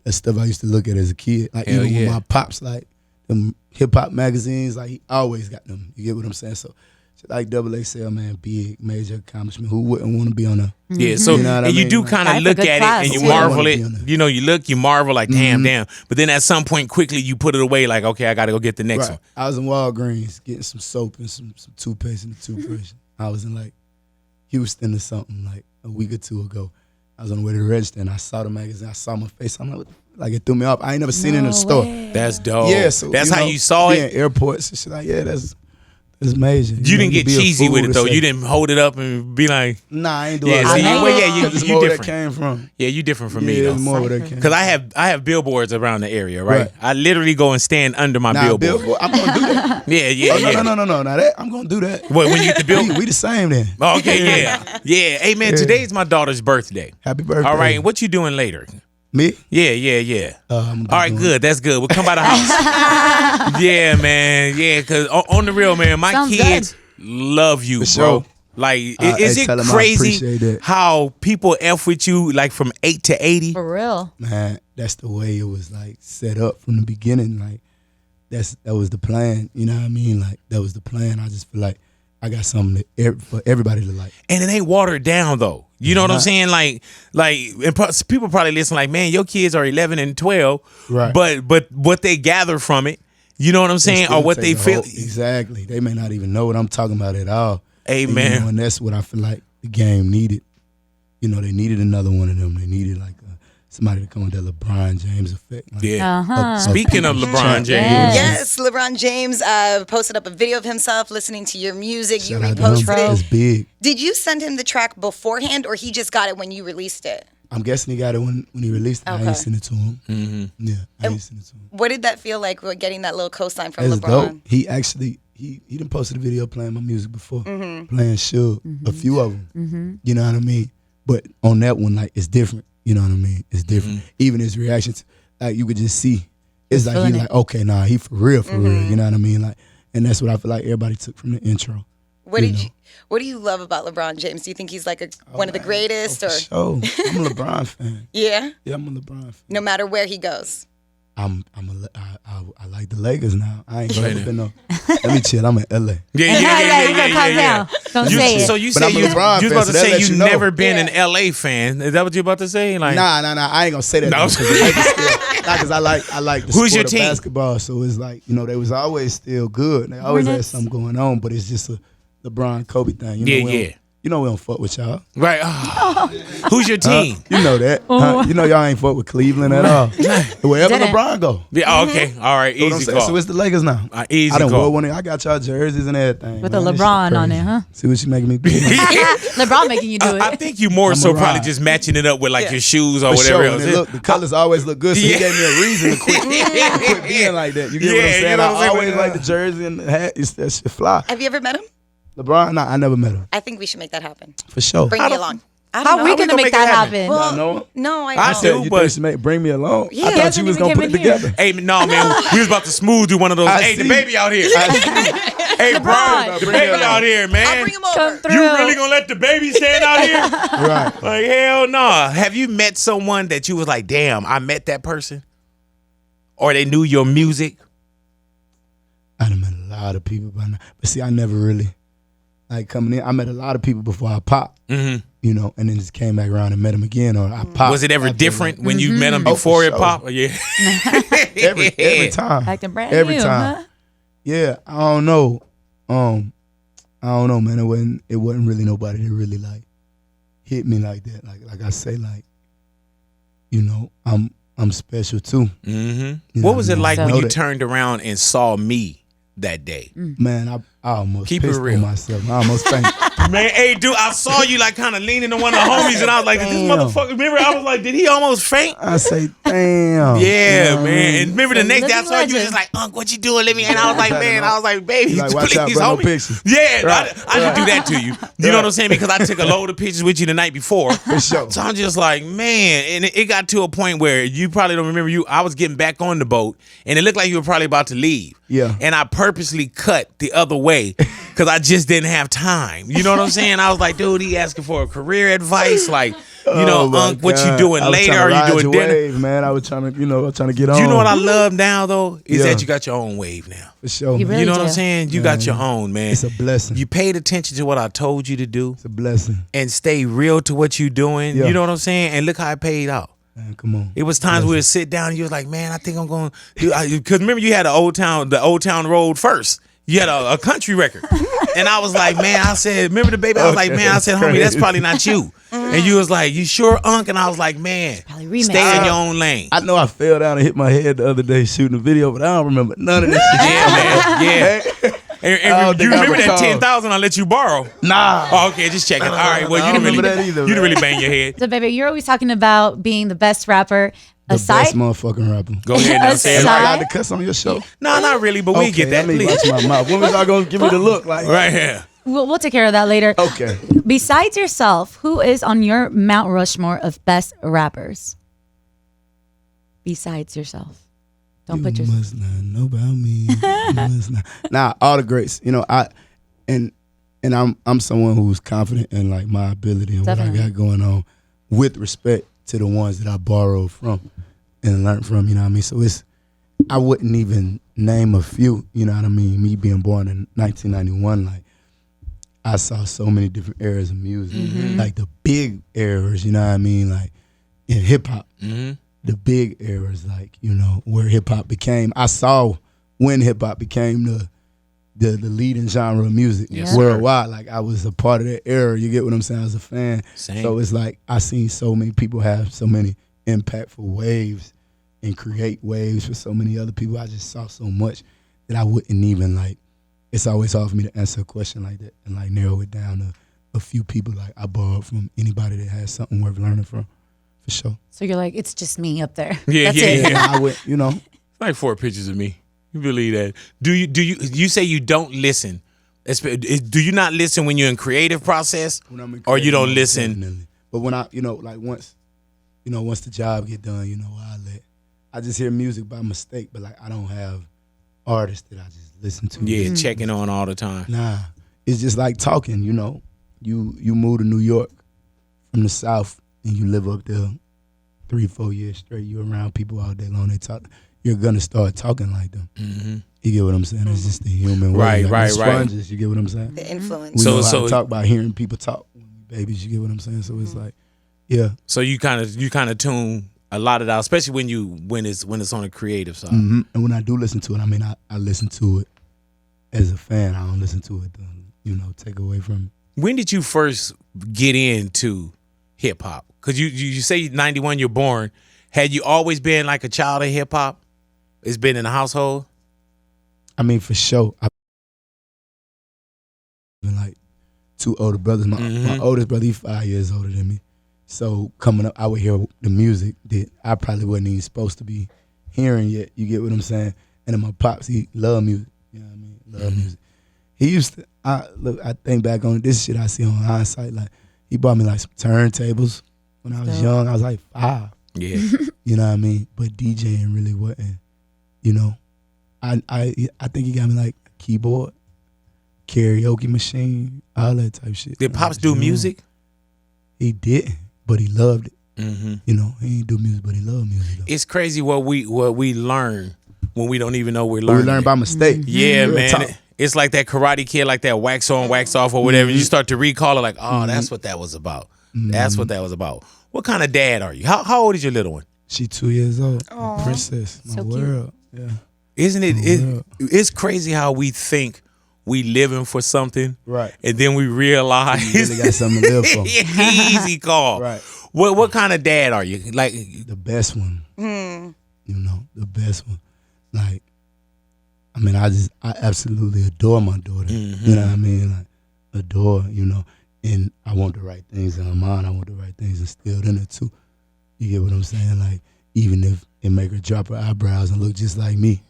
Speaker 3: that's stuff I used to look at as a kid. Like
Speaker 1: Hell
Speaker 3: even
Speaker 1: yeah.
Speaker 3: with my pops, like them hip hop magazines, like he always got them. You get what I'm saying? So like Double XL, man, big major accomplishment. Who wouldn't want to be on a
Speaker 1: Yeah, so
Speaker 3: You know what I
Speaker 1: and you
Speaker 3: mean?
Speaker 1: do kind of
Speaker 4: That's a
Speaker 1: look
Speaker 4: good
Speaker 1: at
Speaker 4: class,
Speaker 1: it and you
Speaker 4: too.
Speaker 1: marvel
Speaker 3: I
Speaker 1: it.
Speaker 3: wanna be on
Speaker 1: You know, you marvel like, damn. But then at some point, quickly you put it away. Like, okay, I got to go get the next one.
Speaker 3: I was in Walgreens getting some soap and some toothpaste and a toothbrush. I was in like Houston or something like a week or two ago. I was on the way to the register and I saw the magazine. I saw my face. I'm like, what the like it threw me off. I ain't never seen it in the store.
Speaker 1: That's dope.
Speaker 3: Yeah, so
Speaker 1: that's
Speaker 3: you
Speaker 1: how
Speaker 3: know,
Speaker 1: you saw
Speaker 3: being
Speaker 1: it.
Speaker 3: in airports and shit like, yeah, that's major.
Speaker 1: You didn't get
Speaker 3: be a
Speaker 1: cheesy
Speaker 3: fool
Speaker 1: with it
Speaker 3: to
Speaker 1: though.
Speaker 3: say-
Speaker 1: You didn't hold it up and be like,
Speaker 3: Nah, I ain't do
Speaker 1: Yeah,
Speaker 3: all
Speaker 1: so
Speaker 3: that.
Speaker 1: you- well, yeah, you-
Speaker 3: It's
Speaker 1: you
Speaker 3: more where that
Speaker 1: different.
Speaker 3: came from.
Speaker 1: yeah, you different from me
Speaker 3: Yeah,
Speaker 1: though.
Speaker 3: it's more where that came
Speaker 1: Because I have billboards around the area, right?
Speaker 3: Right.
Speaker 1: I literally go and stand under my
Speaker 3: Nah,
Speaker 1: billboard.
Speaker 3: I'm gonna do that.
Speaker 1: Yeah.
Speaker 3: Oh, no. Now that I'm gonna do that.
Speaker 1: What, when you get the billboard?
Speaker 3: We the same then.
Speaker 1: Oh, okay, yeah. Hey man, today's my daughter's birthday.
Speaker 3: Happy birthday.
Speaker 1: All right, and what you doing later?
Speaker 3: Me?
Speaker 1: Yeah.
Speaker 3: I'm
Speaker 1: All right,
Speaker 3: doing-
Speaker 1: good. That's good. We'll come by the house. Yeah, man. Yeah, because on the real, man, my
Speaker 4: Sounds
Speaker 1: kids love you,
Speaker 3: For
Speaker 1: bro.
Speaker 3: sure.
Speaker 1: Like,
Speaker 3: Hey,
Speaker 1: is it
Speaker 3: tell 'em I
Speaker 1: crazy
Speaker 3: appreciate that.
Speaker 1: how people F with you like from 8 to 80?
Speaker 4: For real.
Speaker 3: Man, that's the way it was like set up from the beginning. Like that was the plan. You know what I mean? Like that was the plan. I just feel like I got something for everybody to like.
Speaker 1: And it ain't watered down though. You know what I'm saying? Like, and people probably listen like, man, your kids are 11 and 12,
Speaker 3: Right.
Speaker 1: But what they gather from it, you know what I'm saying,
Speaker 3: Still
Speaker 1: or what
Speaker 3: take
Speaker 1: they
Speaker 3: the
Speaker 1: feel.
Speaker 3: whole- exactly. They may not even know what I'm talking about at all.
Speaker 1: Hey,
Speaker 3: And,
Speaker 1: man.
Speaker 3: you know, and that's what I feel like the game needed. You know, they needed another one of them. They needed like somebody to come with that LeBron James effect. Like,
Speaker 1: Yeah.
Speaker 4: Uh-huh.
Speaker 1: Speaking of LeBron James,
Speaker 4: Yes.
Speaker 2: Yes, LeBron James posted up a video of himself listening to your music.
Speaker 3: shout
Speaker 2: You
Speaker 3: out to him.
Speaker 2: reposted
Speaker 3: It's
Speaker 2: it.
Speaker 3: big.
Speaker 2: Did you send him the track beforehand, or he just got it when you released it?
Speaker 3: I'm guessing he got it when he released it. I
Speaker 2: Okay.
Speaker 3: ain't sent it to him.
Speaker 1: Mm-hmm.
Speaker 3: Yeah, I ain't sent it to him.
Speaker 2: What did that feel like getting that little cosign from
Speaker 3: That's
Speaker 2: LeBron?
Speaker 3: dope. He actually he done posted a video playing my music before,
Speaker 2: Mm-hmm.
Speaker 3: playing Suge, a few of them. You know what I mean? But on that one, like it's different. You know what I mean? It's different. Even his reactions, like you could just see. It's like
Speaker 4: feeling
Speaker 3: he
Speaker 4: it.
Speaker 3: like, okay, nah, he for real.
Speaker 2: Mm-hmm.
Speaker 3: You know what I mean? Like, and that's what I feel like everybody took from the intro.
Speaker 2: What
Speaker 3: you
Speaker 2: did
Speaker 3: know.
Speaker 2: you? What do you love about LeBron James? Do you think he's like one of the greatest, or
Speaker 3: Oh, I'm a LeBron fan.
Speaker 2: yeah?
Speaker 3: Yeah, I'm a LeBron fan.
Speaker 2: No matter where he goes.
Speaker 3: I like the Lakers now. I ain't gonna been no. Let me chill. I'm in LA.
Speaker 4: Calm down. Don't say it.
Speaker 1: So you
Speaker 3: But
Speaker 1: say
Speaker 3: I'm a
Speaker 1: you
Speaker 3: LeBron
Speaker 1: was
Speaker 3: fan,
Speaker 1: about
Speaker 3: so
Speaker 1: to
Speaker 3: that
Speaker 1: say
Speaker 3: lets
Speaker 1: you
Speaker 3: you know.
Speaker 1: never been
Speaker 2: Yeah.
Speaker 1: an LA fan. Is that what you about to say? Like,
Speaker 3: Nah. I ain't gonna say that.
Speaker 1: No.
Speaker 3: No, because I like the
Speaker 1: Who's
Speaker 3: sport
Speaker 1: your
Speaker 3: of
Speaker 1: team?
Speaker 3: basketball. So it's like they was always still good. They always had
Speaker 4: Hornets?
Speaker 3: something going on, but it's just a LeBron Kobe thing. You know,
Speaker 1: Yeah,
Speaker 3: we don't-
Speaker 1: yeah.
Speaker 3: You know we don't fuck with y'all.
Speaker 1: right? Who's your team?
Speaker 3: You know that. Huh? You know y'all ain't fuck with Cleveland at all. Wherever
Speaker 4: Didn't.
Speaker 3: LeBron go.
Speaker 1: Yeah, okay, all right,
Speaker 3: You know what I'm
Speaker 1: easy
Speaker 3: saying?
Speaker 1: call.
Speaker 3: So it's the Lakers now.
Speaker 1: Easy
Speaker 3: I done
Speaker 1: call.
Speaker 3: wore one. I got y'all jerseys and everything.
Speaker 4: With
Speaker 3: man.
Speaker 4: the
Speaker 3: This shit
Speaker 4: LeBron on
Speaker 3: crazy.
Speaker 4: it, huh?
Speaker 3: See what she making me do?
Speaker 4: LeBron making you do it.
Speaker 1: I think you more
Speaker 3: I'm
Speaker 1: so
Speaker 3: a
Speaker 1: probably
Speaker 3: ride.
Speaker 1: just matching it up with like
Speaker 2: Yeah.
Speaker 1: your shoes or
Speaker 3: For
Speaker 1: whatever
Speaker 3: sure.
Speaker 1: else.
Speaker 3: And then look, the colors always look good, so
Speaker 1: Yeah.
Speaker 3: he gave me a reason to quit being like that. You get what
Speaker 1: Yeah,
Speaker 3: I'm
Speaker 1: you
Speaker 3: saying?
Speaker 1: know what I'm
Speaker 3: I
Speaker 1: saying?
Speaker 3: always like the jersey and the hat. That shit fly.
Speaker 2: Have you ever met him?
Speaker 3: LeBron, nah, I never met him.
Speaker 2: I think we should make that happen.
Speaker 3: For sure.
Speaker 2: Bring me along.
Speaker 4: How we gonna make that happen?
Speaker 2: Well, no, I
Speaker 1: do,
Speaker 2: don't.
Speaker 1: but
Speaker 3: bring me along.
Speaker 2: Yeah.
Speaker 3: I thought you was gonna put it together.
Speaker 1: Hey, no, man, we was about to smooth do one of those. Hey, the baby out here. Hey, bro, the baby out here, man.
Speaker 2: I'll bring him over.
Speaker 4: Come through.
Speaker 1: You really gonna let the baby stand out here?
Speaker 3: Right.
Speaker 1: Like, hell no. Have you met someone that you was like, damn, I met that person? Or they knew your music?
Speaker 3: I done met a lot of people by now. But see, I never really, like coming in, I met a lot of people before I popped, you know, and then just came back around and met them again, or I popped.
Speaker 1: Was it ever different when you met them before it popped? Yeah.
Speaker 3: every time.
Speaker 4: Acting brand
Speaker 3: Every
Speaker 4: new,
Speaker 3: time.
Speaker 4: huh?
Speaker 3: Yeah, I don't know. I don't know, man. It wasn't really nobody that really like hit me like that. Like I say, like, you know, I'm special too. You know
Speaker 1: What was it
Speaker 3: I mean?
Speaker 1: like
Speaker 3: I
Speaker 1: when
Speaker 3: know
Speaker 1: you
Speaker 3: that.
Speaker 1: turned around and saw me that day?
Speaker 3: Man, I almost
Speaker 1: Keep it
Speaker 3: pissed
Speaker 1: real.
Speaker 3: on myself. I almost fainted.
Speaker 1: Man, hey, dude, I saw you like kind of leaning on one of the homies, and I was like, this
Speaker 3: Damn.
Speaker 1: motherfucker. Remember, I was like, did he almost faint?
Speaker 3: I say, damn.
Speaker 1: Yeah,
Speaker 3: You know what I
Speaker 1: man.
Speaker 3: mean?
Speaker 1: And remember the
Speaker 4: It's a
Speaker 1: next day I
Speaker 4: living
Speaker 1: saw you was
Speaker 4: legend.
Speaker 1: just like, Unc, what you doing? Let me. And I was like, man, I was like, baby,
Speaker 3: Like, watch out,
Speaker 1: please,
Speaker 3: bro, no
Speaker 1: homie.
Speaker 3: pictures.
Speaker 1: Yeah,
Speaker 3: Right.
Speaker 1: I didn't do that to you. You know what I'm saying? Because I took a load of pictures with you the night before.
Speaker 3: For sure.
Speaker 1: So I'm just like, man, and it got to a point where you probably don't remember I was getting back on the boat, and it looked like you were probably about to leave.
Speaker 3: Yeah.
Speaker 1: And I purposely cut the other way because I just didn't have time. You know what I'm saying? I was like, dude, he asking for a career advice. Like, you know,
Speaker 3: Oh, my
Speaker 1: Unc, what you
Speaker 3: God.
Speaker 1: doing
Speaker 3: I was
Speaker 1: later?
Speaker 3: trying
Speaker 1: Are
Speaker 3: to
Speaker 1: you
Speaker 3: ride
Speaker 1: doing
Speaker 3: your
Speaker 1: dinner?
Speaker 3: wave, man. I was trying to get on.
Speaker 1: You know what I love now, though? Is
Speaker 3: Yeah.
Speaker 1: that you got your own wave now.
Speaker 3: For sure.
Speaker 4: You
Speaker 3: man.
Speaker 4: really
Speaker 1: You know what I'm
Speaker 4: do.
Speaker 1: saying? You got your own, man.
Speaker 3: It's a blessing.
Speaker 1: You paid attention to what I told you to do
Speaker 3: It's a blessing.
Speaker 1: and stay real to what you're doing.
Speaker 3: Yeah.
Speaker 1: You know what I'm saying? And look how it paid out.
Speaker 3: Man, come on.
Speaker 1: It was times we would sit down and you was like, man, I think I'm going to do, because remember you had the Old Town Road first. You had a country record. And I was like, man, I said, remember the baby? I was like,
Speaker 3: Okay,
Speaker 1: man, I said, homie, that's
Speaker 3: crazy.
Speaker 1: probably not you. And you was like, you sure, Unc? And I was like, man,
Speaker 4: Probably remix.
Speaker 1: stay in your own lane.
Speaker 3: I know I fell down and hit my head the other day shooting a video, but I don't remember none of that shit.
Speaker 1: Yeah, man. And
Speaker 3: I don't
Speaker 1: you
Speaker 3: think I
Speaker 1: remember that
Speaker 3: recall.
Speaker 1: 10,000 I let you borrow?
Speaker 3: Nah.
Speaker 1: Oh, okay, just checking. All right, well,
Speaker 3: I
Speaker 1: you
Speaker 3: don't
Speaker 1: didn't really,
Speaker 3: remember that either,
Speaker 1: you didn't
Speaker 3: man.
Speaker 1: really bang your head.
Speaker 4: So, baby, you're always talking about being the best rapper.
Speaker 3: The
Speaker 4: Aside,
Speaker 3: best motherfucking rapper.
Speaker 1: Go ahead now, say it.
Speaker 3: Am I
Speaker 4: Aside-
Speaker 3: allowed to cuss on your show?
Speaker 1: No, not really, but we get that,
Speaker 3: let me
Speaker 1: please.
Speaker 3: watch my mouth. When was I gonna give me the look? Like,
Speaker 1: Right here.
Speaker 4: we'll take care of that later.
Speaker 3: okay.
Speaker 4: Besides yourself, who is on your Mount Rushmore of best rappers? Besides yourself. Don't
Speaker 3: You
Speaker 4: put yourself.
Speaker 3: must not know about me. You must not. Nah, all the greats. You know, I'm someone who's confident in like my ability and
Speaker 4: Definitely.
Speaker 3: what I got going on, with respect to the ones that I borrowed from and learned from. You know what I mean? So I wouldn't even name a few. You know what I mean? Me being born in 1991, like I saw so many different eras of music, like the big eras. You know what I mean? Like in hip hop. The big eras, like, you know, where hip hop became. I saw when hip hop became the leading genre of music
Speaker 1: Yes,
Speaker 3: worldwide. Like I was a part of that era. You get what I'm saying? As a fan.
Speaker 1: Same.
Speaker 3: So it's like I seen so many people have so many impactful waves and create waves for so many other people. I just saw so much that I wouldn't even like. It's always hard for me to answer a question like that and like narrow it down to a few people. Like I borrowed from anybody that has something worth learning from, for sure.
Speaker 4: So you're like, it's just me up there.
Speaker 1: Yeah,
Speaker 4: That's
Speaker 1: yeah,
Speaker 4: it.
Speaker 1: yeah.
Speaker 3: I would, you know.
Speaker 1: Like 4 pictures of me. You believe that? Do you say you don't listen? Do you not listen when you're in creative process,
Speaker 3: When I'm in
Speaker 1: or you don't
Speaker 3: creative,
Speaker 1: listen?
Speaker 3: definitely. But when I, you know, like once the job get done, you know, I just hear music by mistake, but like I don't have artists that I just listen to.
Speaker 1: Yeah, checking on all the time.
Speaker 3: Nah, it's just like talking. You know, you move to New York from the South and you live up there 3-4 years straight. You're around people all day long. They talk. You're gonna start talking like them. You get what I'm saying? It's just the human way.
Speaker 1: Right,
Speaker 3: Like,
Speaker 1: right,
Speaker 3: we're
Speaker 1: right.
Speaker 3: sponges, you get what I'm saying?
Speaker 2: The influence.
Speaker 3: We know how
Speaker 1: So-
Speaker 3: to talk by hearing people talk. Babies, you get what I'm saying? So it's like, yeah.
Speaker 1: So you kind of tune a lot of that, especially when it's on the creative side.
Speaker 3: And when I do listen to it, I mean, I listen to it as a fan. I don't listen to it to, you know, take away from it.
Speaker 1: When did you first get into hip hop? Because you say 91 you're born. Had you always been like a child of hip hop? It's been in the household?
Speaker 3: I mean, for sure. I've been like 2 older brothers. My oldest brother, he's 5 years older than me. So coming up, I would hear the music that I probably wasn't even supposed to be hearing yet. You get what I'm saying? And then my pops, he loved music. You know what I mean? Love music. He used to, I think back on this shit I see on hindsight, like, He bought me like some turntables when I was young. I was like 5.
Speaker 1: Yeah.
Speaker 3: You know what I mean? But DJing really wasn't, you know. I think he got me like a keyboard, karaoke machine, all that type of shit.
Speaker 1: Did Pops do music?
Speaker 3: He didn't, but he loved it.
Speaker 1: Mm-hmm.
Speaker 3: You know, he didn't do music, but he loved music though.
Speaker 1: It's crazy what we learn when we don't even know we're learning.
Speaker 3: We learn by mistake.
Speaker 1: Yeah,
Speaker 3: Real
Speaker 1: man.
Speaker 3: talk.
Speaker 1: It's like that Karate Kid, like that wax on, wax off, or whatever. You start to recall it, like, oh, that's what that was about. That's what that was about. What kind of dad are you? How old is your little one?
Speaker 3: She 2 years old. A princess. My
Speaker 4: So cute.
Speaker 3: world. Yeah.
Speaker 1: Isn't it? It's crazy how we think we living for something,
Speaker 3: Right.
Speaker 1: and then we realize
Speaker 3: You really got something to live for.
Speaker 1: easy call.
Speaker 3: Right.
Speaker 1: What kind of dad are you? Like,
Speaker 3: The best one. You know, the best one. Like, I mean, I absolutely adore my daughter. You know what I mean? Like, adore, you know. And I want the right things in her mind. I want the right things instilled in her too. You get what I'm saying? Like, even if it make her drop her eyebrows and look just like me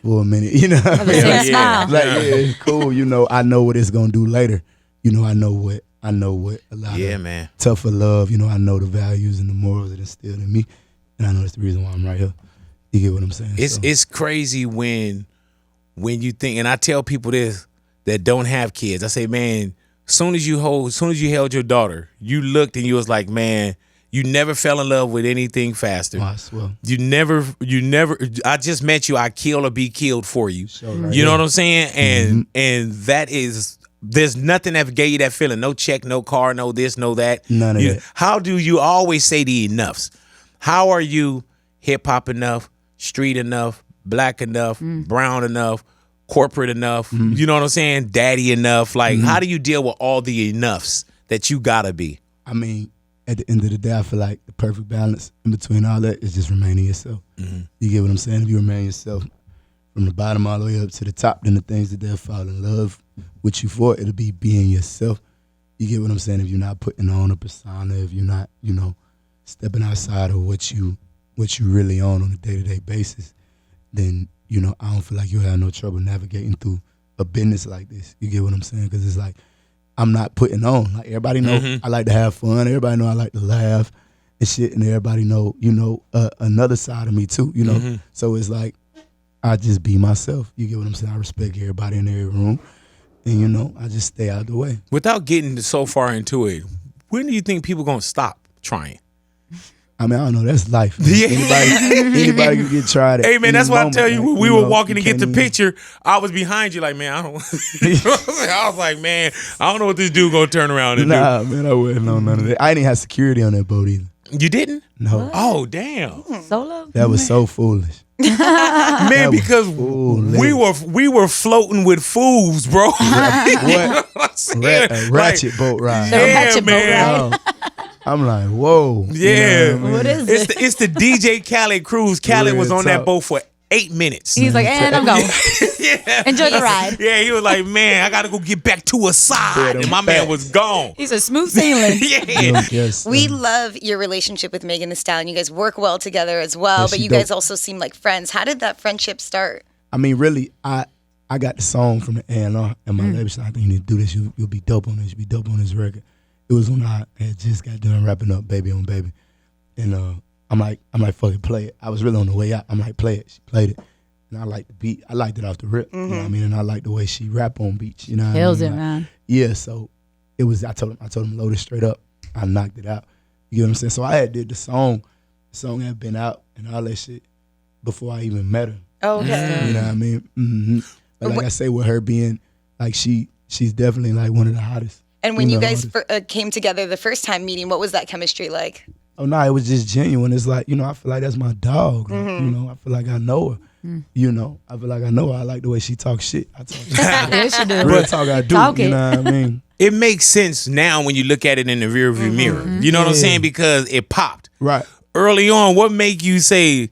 Speaker 3: for a minute, you know what I
Speaker 4: The
Speaker 3: mean?
Speaker 4: same
Speaker 3: Like,
Speaker 4: smile.
Speaker 3: like, yeah, it's cool. You know, I know what it's gonna do later. You know, I know what a lot of
Speaker 1: man.
Speaker 3: tougher love. You know, I know the values and the morals that instilled in me, and I know that's the reason why I'm right here. You get what I'm saying?
Speaker 1: It's crazy when you think, and I tell people this that don't have kids. I say, man, soon as you held your daughter, you looked and you was like, man, you never fell in love with anything faster.
Speaker 3: Oh, I swear.
Speaker 1: You never. I just met you. I kill or be killed for you.
Speaker 3: Right
Speaker 1: You know what I'm saying? And that is. There's nothing that gave you that feeling. No check, no car, no this, no that.
Speaker 3: None of that.
Speaker 1: How do you always say the enoughs? How are you hip hop enough, street enough, black enough, brown enough, corporate enough? You know what I'm saying? Daddy enough. Like, how do you deal with all the enoughs that you gotta be?
Speaker 3: I mean, at the end of the day, I feel like the perfect balance in between all that is just remaining yourself. You get what I'm saying? If you remain yourself from the bottom all the way up to the top, then the things that they'll fall in love with you for, it'll be being yourself. You get what I'm saying? If you're not putting on a persona, if you're not, you know, stepping outside of what you really on a day-to-day basis, then, you know, I don't feel like you'll have no trouble navigating through a business like this. You get what I'm saying? Because it's like, I'm not putting on. Like, everybody know I like to have fun. Everybody know I like to laugh and shit. And everybody know, you know, another side of me too, you know. So it's like, I just be myself. You get what I'm saying? I respect everybody in every room. And, you know, I just stay out the way.
Speaker 1: Without getting so far into it, when do you think people gonna stop trying?
Speaker 3: I mean, I don't know. That's life. Anybody can get tried at.
Speaker 1: Hey man, that's why I tell you, when we were walking to get the
Speaker 3: can't
Speaker 1: picture, I was behind you like, man, I don't. I was like, man, I don't know what this dude gonna turn around and
Speaker 3: Nah, man, I wouldn't know none of that. I didn't have security on that boat either.
Speaker 1: do. You didn't?
Speaker 3: No.
Speaker 1: Oh damn,
Speaker 4: Solo?
Speaker 3: That was so foolish.
Speaker 1: man!
Speaker 3: was
Speaker 1: Because
Speaker 3: foolish.
Speaker 1: we were floating with fools, bro.
Speaker 3: What?
Speaker 1: You know what I'm saying?
Speaker 3: A ratchet boat ride.
Speaker 4: The
Speaker 1: Yeah,
Speaker 4: ratchet boat
Speaker 1: man.
Speaker 4: ride.
Speaker 3: Oh. I'm like, whoa.
Speaker 1: Yeah.
Speaker 3: You know
Speaker 4: What is
Speaker 1: It's
Speaker 4: it?
Speaker 1: it's the DJ Khaled cruise. Khaled
Speaker 3: Real
Speaker 1: was on that
Speaker 3: talk.
Speaker 1: boat for 8 minutes.
Speaker 4: He's like, and I'm going.
Speaker 1: Yeah.
Speaker 4: Enjoy the ride.
Speaker 1: Yeah, he was like, man, I gotta go get back to a side, and my man was gone.
Speaker 4: He's a smooth sailing.
Speaker 1: Yeah.
Speaker 3: Yes.
Speaker 2: We love your relationship with Megan Thee Stallion. You guys work well together as well,
Speaker 3: Yes,
Speaker 2: but
Speaker 3: she
Speaker 2: you guys
Speaker 3: dope.
Speaker 2: also seem like friends. How did that friendship start?
Speaker 3: I mean, really, I got the song from the A&R, and my label said, I think you need to do this. You'll be dope on this. You'll be dope on this record. It was when I had just got done wrapping up Baby on Baby. And I'm like, fucking play it. I was really on the way out. I'm like, play it. She played it. And I liked the beat. I liked it off the rip. You know what I mean? And I liked the way she rap on beats. You know what
Speaker 4: Kills
Speaker 3: I
Speaker 4: it,
Speaker 3: mean? Like,
Speaker 4: man.
Speaker 3: yeah, so it was, I told him load it straight up. I knocked it out. You get what I'm saying? So I had did the song. The song had been out and all that shit before I even met her.
Speaker 2: Okay.
Speaker 3: You know what I mean? But like I say, with her being like she's definitely like one of the hottest.
Speaker 2: And when you
Speaker 3: female
Speaker 2: guys
Speaker 3: artists.
Speaker 2: came together the first time meeting, what was that chemistry like?
Speaker 3: Oh no, it was just genuine. It's like, you know, I feel like that's my dog. Like, you know, I feel like I know her. You know, I feel like I know her. I like the way she talks shit. I talk shit.
Speaker 4: Yes, you do.
Speaker 3: Real talk I do.
Speaker 4: Talk
Speaker 3: You
Speaker 4: it.
Speaker 3: know what I mean?
Speaker 1: It makes sense now when you look at it in the rearview mirror. You know what I'm
Speaker 3: Yeah.
Speaker 1: saying? Because it popped.
Speaker 3: Right.
Speaker 1: Early on, what make you say,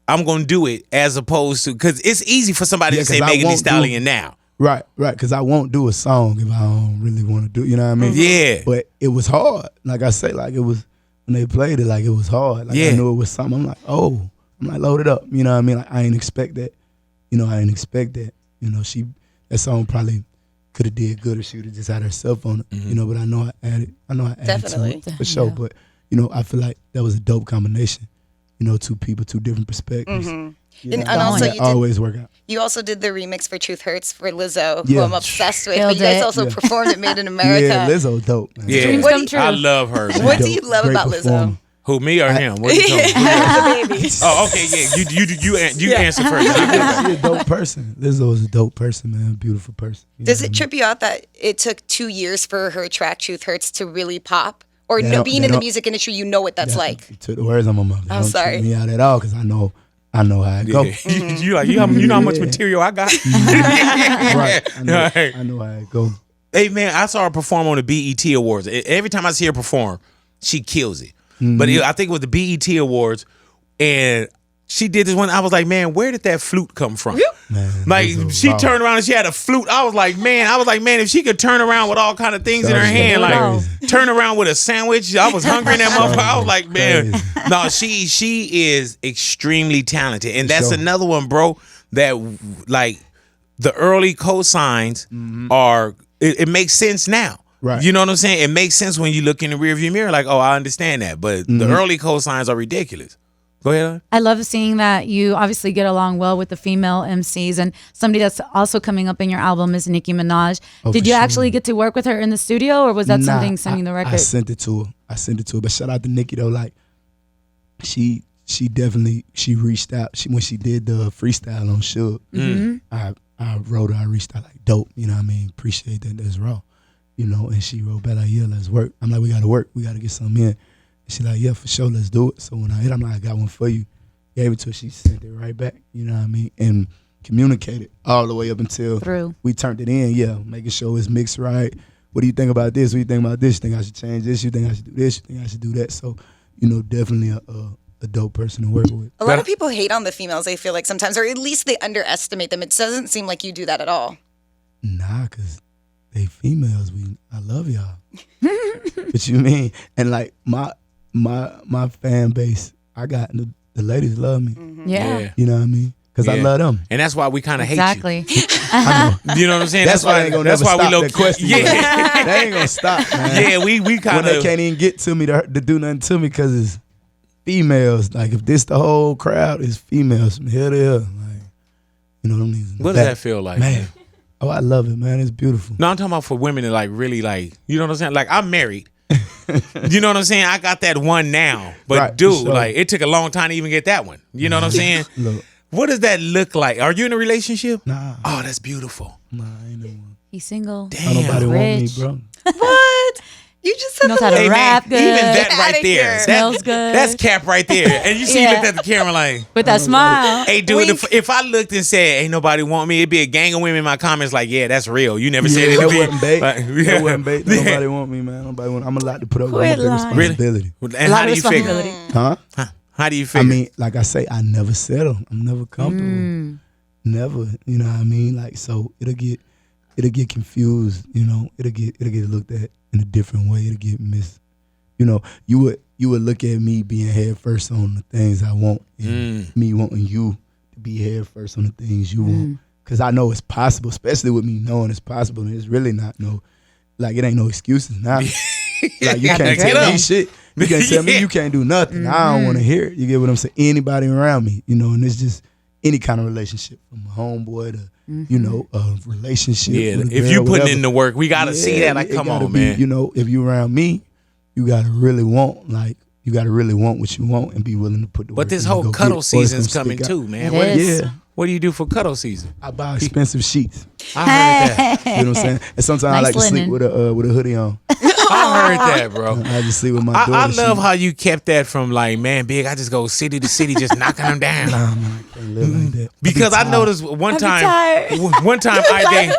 Speaker 1: I'm gonna do it, as opposed to, because it's easy for somebody
Speaker 3: Yeah,
Speaker 1: to say
Speaker 3: 'cause I
Speaker 1: Megan Thee
Speaker 3: won't do-
Speaker 1: Stallion now.
Speaker 3: Right. Because I won't do a song if I don't really want to do it. You know what I mean?
Speaker 1: Yeah.
Speaker 3: But it was hard. Like I say, like it was, when they played it, like it was hard. Like
Speaker 1: Yeah.
Speaker 3: I knew it was something. I'm like, oh. I'm like, load it up. You know what I mean? Like I ain't expect that. You know, I ain't expect that. You know, that song probably could have did good if she would have just had herself on it. You know, but I know I added
Speaker 2: Definitely.
Speaker 3: to it for sure. But you know, I feel like that was a dope combination. You know, two people, two different perspectives.
Speaker 2: And also you
Speaker 3: always work out.
Speaker 2: You also did the remix for Truth Hurts for Lizzo, who
Speaker 3: Yeah.
Speaker 2: I'm obsessed with.
Speaker 4: Killed
Speaker 2: But you guys
Speaker 4: it.
Speaker 2: also performed at Made in America.
Speaker 3: Yeah, Lizzo dope, man.
Speaker 1: Yeah,
Speaker 4: Dreams come true.
Speaker 1: I love her. Man.
Speaker 2: What do you love
Speaker 3: Great
Speaker 2: about
Speaker 3: performer.
Speaker 2: Lizzo?
Speaker 1: Who, me or him? What are you talking about?
Speaker 2: DaBaby.
Speaker 1: Oh, okay, yeah. You answer first.
Speaker 3: She's a dope person. Lizzo is a dope person, man. Beautiful person. You
Speaker 2: Does
Speaker 3: know
Speaker 2: it
Speaker 3: what
Speaker 2: trip you out that it took 2 years for her track Truth Hurts to really pop? Or
Speaker 3: They
Speaker 2: no,
Speaker 3: don't-
Speaker 2: being
Speaker 3: they
Speaker 2: in the
Speaker 3: don't-
Speaker 2: music industry, you know what that's
Speaker 3: I mean?
Speaker 2: like.
Speaker 3: You took the words on my mouth. They
Speaker 2: I'm
Speaker 3: don't
Speaker 2: sorry.
Speaker 3: trip me out at all because I know how it go.
Speaker 1: You know how much material I got.
Speaker 3: Right. I know,
Speaker 1: Right.
Speaker 3: I know how it go.
Speaker 1: Hey man, I saw her perform on the BET Awards. Every time I see her perform, she kills it. But I think it was the BET Awards, and she did this one. I was like, man, where did that flute come from?
Speaker 3: Man,
Speaker 1: Like
Speaker 3: Lizzo,
Speaker 1: she
Speaker 3: wow.
Speaker 1: turned around and she had a flute. I was like, man, if she could turn around with all kind of things in her
Speaker 3: That's
Speaker 1: hand, like
Speaker 3: crazy.
Speaker 1: turn around with a sandwich. I was hungry in that motherfucker. I was like, man,
Speaker 3: Crazy.
Speaker 1: no, she is extremely talented, and that's
Speaker 3: sure.
Speaker 1: another one, bro. That like the early cosigns are. It makes sense now.
Speaker 3: Right.
Speaker 1: You know what I'm saying? It makes sense when you look in the rearview mirror, like, oh, I understand that. But the early cosigns are ridiculous. Go ahead.
Speaker 4: I love seeing that you obviously get along well with the female MCs, and somebody that's also coming up in your album is Nicki Minaj.
Speaker 3: Oh,
Speaker 4: Did
Speaker 3: for
Speaker 4: you
Speaker 3: sure.
Speaker 4: actually get to work with her in the studio, or was that
Speaker 3: Nah,
Speaker 4: something sending the record?
Speaker 3: I sent it to her. But shout out to Nicki though. Like she definitely reached out. When she did the freestyle on Suge, I wrote her. I reached out like dope. You know what I mean? Appreciate that. That's raw. You know, and she wrote back like, yeah, let's work. I'm like, we gotta work. We gotta get something in. And she like, yeah, for sure, let's do it. So when I hit, I'm like, I got one for you. Gave it to her. She sent it right back. You know what I mean? And communicated all the way up until
Speaker 4: Through.
Speaker 3: we turned it in. Yeah, making sure it's mixed right. What do you think about this? What do you think about this? You think I should change this? You think I should do this? You think I should do that? So, you know, definitely a dope person to work with.
Speaker 2: A lot of people hate on the females, they feel like sometimes, or at least they underestimate them. It doesn't seem like you do that at all.
Speaker 3: Nah, because they females. I love y'all. What you mean? And like my fan base, I got the ladies love me.
Speaker 4: Yeah.
Speaker 3: You know what I mean? Because I
Speaker 1: Yeah.
Speaker 3: love them.
Speaker 1: And that's why we kind of hate
Speaker 4: Exactly.
Speaker 1: you. You know what I'm saying?
Speaker 3: That's why they ain't gonna
Speaker 1: that's
Speaker 3: never
Speaker 1: why we
Speaker 3: stop
Speaker 1: low
Speaker 3: that question.
Speaker 1: Yeah.
Speaker 3: They ain't gonna stop, man.
Speaker 1: Yeah, we
Speaker 3: When
Speaker 1: kind
Speaker 3: they
Speaker 1: of
Speaker 3: can't even get to me to do nothing to me because it's females. Like if this the whole crowd is females from here to here, like you know them niggas in the
Speaker 1: What does
Speaker 3: back.
Speaker 1: that feel like?
Speaker 3: Man. Oh, I love it, man. It's beautiful.
Speaker 1: No, I'm talking about for women that like really like, you know what I'm saying? Like I'm married. You know what I'm saying? I got that one now. But
Speaker 3: Right, for
Speaker 1: dude,
Speaker 3: sure.
Speaker 1: like it took a long time to even get that one. You know what I'm saying?
Speaker 3: Look,
Speaker 1: What does that look like? Are you in a relationship?
Speaker 3: nah,
Speaker 1: Oh, that's beautiful.
Speaker 3: nah, I ain't no one.
Speaker 4: He's single.
Speaker 3: Don't nobody
Speaker 1: Damn.
Speaker 3: want me,
Speaker 4: Rich.
Speaker 3: bro.
Speaker 2: What? You just said
Speaker 4: Knows
Speaker 2: the
Speaker 4: how to
Speaker 1: Hey,
Speaker 4: rap
Speaker 1: man,
Speaker 4: good.
Speaker 1: even that
Speaker 2: Get
Speaker 1: right
Speaker 2: outta
Speaker 1: there.
Speaker 2: here.
Speaker 1: that-
Speaker 4: Smells good.
Speaker 1: That's cap right there. And you see
Speaker 4: Yeah.
Speaker 1: him look at the camera like,
Speaker 4: With that smile.
Speaker 1: hey, dude,
Speaker 2: Wink.
Speaker 1: if I looked and said, ain't nobody want me, it'd be a gang of women in my comments like, yeah, that's real. You never said it
Speaker 3: that
Speaker 1: to me.
Speaker 3: wasn't bait.
Speaker 1: Like,
Speaker 3: That wasn't bait.
Speaker 1: Yeah.
Speaker 3: Nobody want me, man. Nobody want. I'm allowed to put up with
Speaker 4: Quit
Speaker 3: my
Speaker 4: lying.
Speaker 3: responsibility.
Speaker 1: And
Speaker 4: A
Speaker 1: how
Speaker 4: lot
Speaker 1: do
Speaker 4: of
Speaker 1: you figure?
Speaker 4: responsibility.
Speaker 3: Huh?
Speaker 1: How do you
Speaker 3: I
Speaker 1: figure?
Speaker 3: mean, like I say, I never settle. I'm never comfortable. Never. You know what I mean? Like so, it'll get confused. You know, it'll get looked at in a different way. It'll get missed. You know, you would look at me being head first on the things I want, and me wanting you to be head first on the things you want. Cause I know it's possible, especially with me knowing it's possible, and it's really not it ain't no excuses now. Like you can't
Speaker 1: Get
Speaker 3: tell
Speaker 1: up.
Speaker 3: me shit. You can't tell me you can't do nothing. I don't want to hear it. You get what I'm saying? Anybody around me, you know, and it's just any kind of relationship, from a homeboy to you know a relationship.
Speaker 1: yeah,
Speaker 3: with a
Speaker 1: if
Speaker 3: girl,
Speaker 1: you putting
Speaker 3: whatever.
Speaker 1: in the work, we got to see that. Like,
Speaker 3: it
Speaker 1: come
Speaker 3: gotta
Speaker 1: on,
Speaker 3: be,
Speaker 1: man.
Speaker 3: You know, if you around me, you gotta really want what you want and be willing to put the work.
Speaker 1: But this
Speaker 3: in and
Speaker 1: whole
Speaker 3: go get
Speaker 1: cuddle
Speaker 3: it, or it's gonna
Speaker 1: season's coming
Speaker 3: stick out.
Speaker 1: too, man.
Speaker 4: It
Speaker 1: What,
Speaker 4: is.
Speaker 3: Yeah,
Speaker 1: what do you do for cuddle season?
Speaker 3: I buy expensive sheets.
Speaker 1: I heard that.
Speaker 3: You know what I'm saying? And sometimes I
Speaker 4: Nice
Speaker 3: like to sleep
Speaker 4: linen.
Speaker 3: with a hoodie on.
Speaker 1: I heard that, bro.
Speaker 3: I just sleep with my
Speaker 1: I
Speaker 3: daughter.
Speaker 1: love how you kept that from like, man, big. I just go city to city, just knocking them down.
Speaker 3: Nah, man, I can't live like that.
Speaker 1: Because I
Speaker 3: tired.
Speaker 1: noticed one time,
Speaker 4: tired.
Speaker 1: one time, I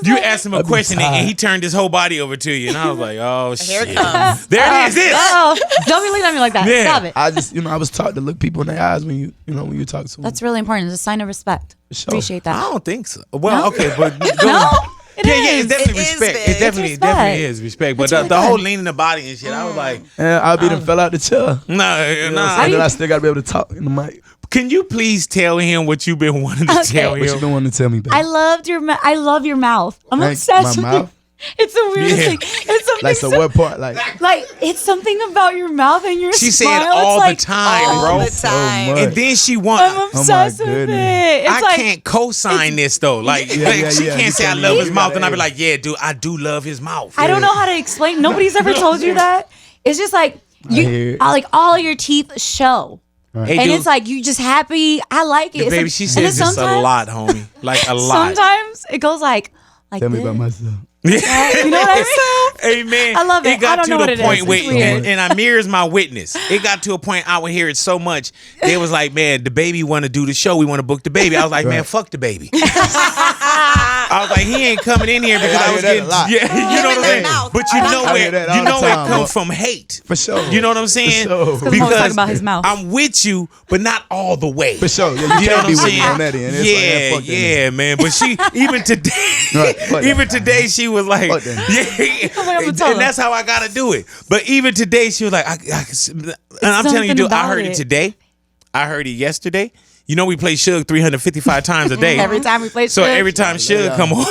Speaker 1: you asked him a
Speaker 3: I'd be
Speaker 1: question and
Speaker 3: tired.
Speaker 1: he turned his whole body over to you, and I was like, oh
Speaker 2: Here
Speaker 1: shit,
Speaker 2: it comes.
Speaker 1: there it is. This.
Speaker 4: Oh, don't be looking at me like that.
Speaker 1: Yeah.
Speaker 4: Stop it.
Speaker 3: I just, I was taught to look people in the eyes when you talk to them.
Speaker 4: That's really important. It's a sign of respect.
Speaker 3: sure.
Speaker 4: Appreciate
Speaker 1: I
Speaker 4: that.
Speaker 1: don't think so. Well,
Speaker 4: No?
Speaker 1: okay, but
Speaker 4: No, it
Speaker 1: yeah,
Speaker 4: is.
Speaker 1: it's definitely
Speaker 2: It is
Speaker 1: respect.
Speaker 2: big.
Speaker 1: It definitely,
Speaker 4: It's
Speaker 1: definitely
Speaker 4: respect.
Speaker 1: is respect. But
Speaker 4: It's
Speaker 1: the,
Speaker 4: really
Speaker 1: the whole
Speaker 4: good.
Speaker 1: leaning the body and shit, I was like,
Speaker 3: And I'll be done fell out the chair.
Speaker 1: no,
Speaker 3: You know what I'm
Speaker 1: nah.
Speaker 3: saying? Then I still gotta be able to talk in the mic.
Speaker 1: Can you please tell him what you've been wanting to tell him?
Speaker 3: What you been wanting to tell me, baby?
Speaker 4: I love your mouth. I'm obsessed with
Speaker 3: mouth?
Speaker 4: it. It's the weirdest thing. It's something
Speaker 3: Like, so what part? Like
Speaker 4: it's something about your mouth and your
Speaker 1: She
Speaker 4: smile.
Speaker 1: said all
Speaker 4: it's
Speaker 1: the time, bro.
Speaker 2: All the time.
Speaker 3: much.
Speaker 1: And then she
Speaker 4: I'm
Speaker 1: wants.
Speaker 4: obsessed with
Speaker 3: goodness.
Speaker 4: it. It's
Speaker 1: I
Speaker 4: like,
Speaker 1: can't co-sign this though. Like,
Speaker 3: Yeah,
Speaker 1: like
Speaker 3: yeah,
Speaker 1: she
Speaker 3: yeah.
Speaker 1: can't
Speaker 3: You
Speaker 1: say I
Speaker 3: told me
Speaker 1: love
Speaker 3: you
Speaker 1: his mouth,
Speaker 3: gotta
Speaker 1: and I be
Speaker 3: add.
Speaker 1: like, yeah, dude, I do love his mouth.
Speaker 4: I don't know how to explain. Nobody's ever told you that. It's just like
Speaker 3: hear
Speaker 4: you,
Speaker 3: it.
Speaker 4: like all of your teeth show.
Speaker 1: Hey,
Speaker 4: And
Speaker 1: dude,
Speaker 4: it's like you just happy. I like it. It's
Speaker 1: baby,
Speaker 4: like-
Speaker 1: she
Speaker 4: and then
Speaker 1: says this a
Speaker 4: sometimes-
Speaker 1: lot, homie. Like a lot.
Speaker 4: Sometimes it goes like
Speaker 3: tell me
Speaker 4: this.
Speaker 3: about myself.
Speaker 4: You know what I mean?
Speaker 1: Hey man,
Speaker 4: I love it.
Speaker 1: got
Speaker 4: I don't
Speaker 1: to
Speaker 4: know
Speaker 1: the
Speaker 4: what it is.
Speaker 1: point
Speaker 4: It's
Speaker 1: where,
Speaker 4: weird.
Speaker 1: and Amir is my witness. It got to a point I would hear it so much. They was like, man, DaBaby want to do the show. We want to book DaBaby. I was like, man, fuck DaBaby. I was like, he ain't coming in here because
Speaker 3: I
Speaker 1: I
Speaker 3: hear
Speaker 1: was
Speaker 3: that a
Speaker 1: getting,
Speaker 3: lot.
Speaker 1: yeah, you know what I'm saying.
Speaker 2: Mouth.
Speaker 1: But you know
Speaker 3: I
Speaker 1: where
Speaker 3: hear that all
Speaker 1: you know
Speaker 3: the
Speaker 1: where it
Speaker 3: time,
Speaker 1: comes
Speaker 3: bro.
Speaker 1: from hate.
Speaker 3: For sure.
Speaker 1: You know what I'm saying?
Speaker 3: sure. 'Cause
Speaker 4: I'm always talking about his mouth.
Speaker 1: I'm with you, but not all the way.
Speaker 3: For sure. Yeah, you
Speaker 1: You know
Speaker 3: can't
Speaker 1: what
Speaker 3: be
Speaker 1: I'm
Speaker 3: with me
Speaker 1: saying?
Speaker 3: on that end. It's like,
Speaker 1: Yeah,
Speaker 3: fuck that
Speaker 1: yeah, man. But she even today,
Speaker 3: Right, fuck
Speaker 1: even
Speaker 3: that.
Speaker 1: today, she was like,
Speaker 3: Fuck that.
Speaker 1: yeah,
Speaker 4: I'm gonna
Speaker 1: and,
Speaker 4: tell her.
Speaker 1: that's how I gotta do it. But even today, she was like, and I'm telling you,
Speaker 4: something
Speaker 1: dude, I
Speaker 4: about
Speaker 1: heard it
Speaker 4: it.
Speaker 1: today. I heard it yesterday. You know, we play Suge 355 times a day.
Speaker 4: Every time we play
Speaker 1: So
Speaker 4: Suge.
Speaker 1: every time Suge come on,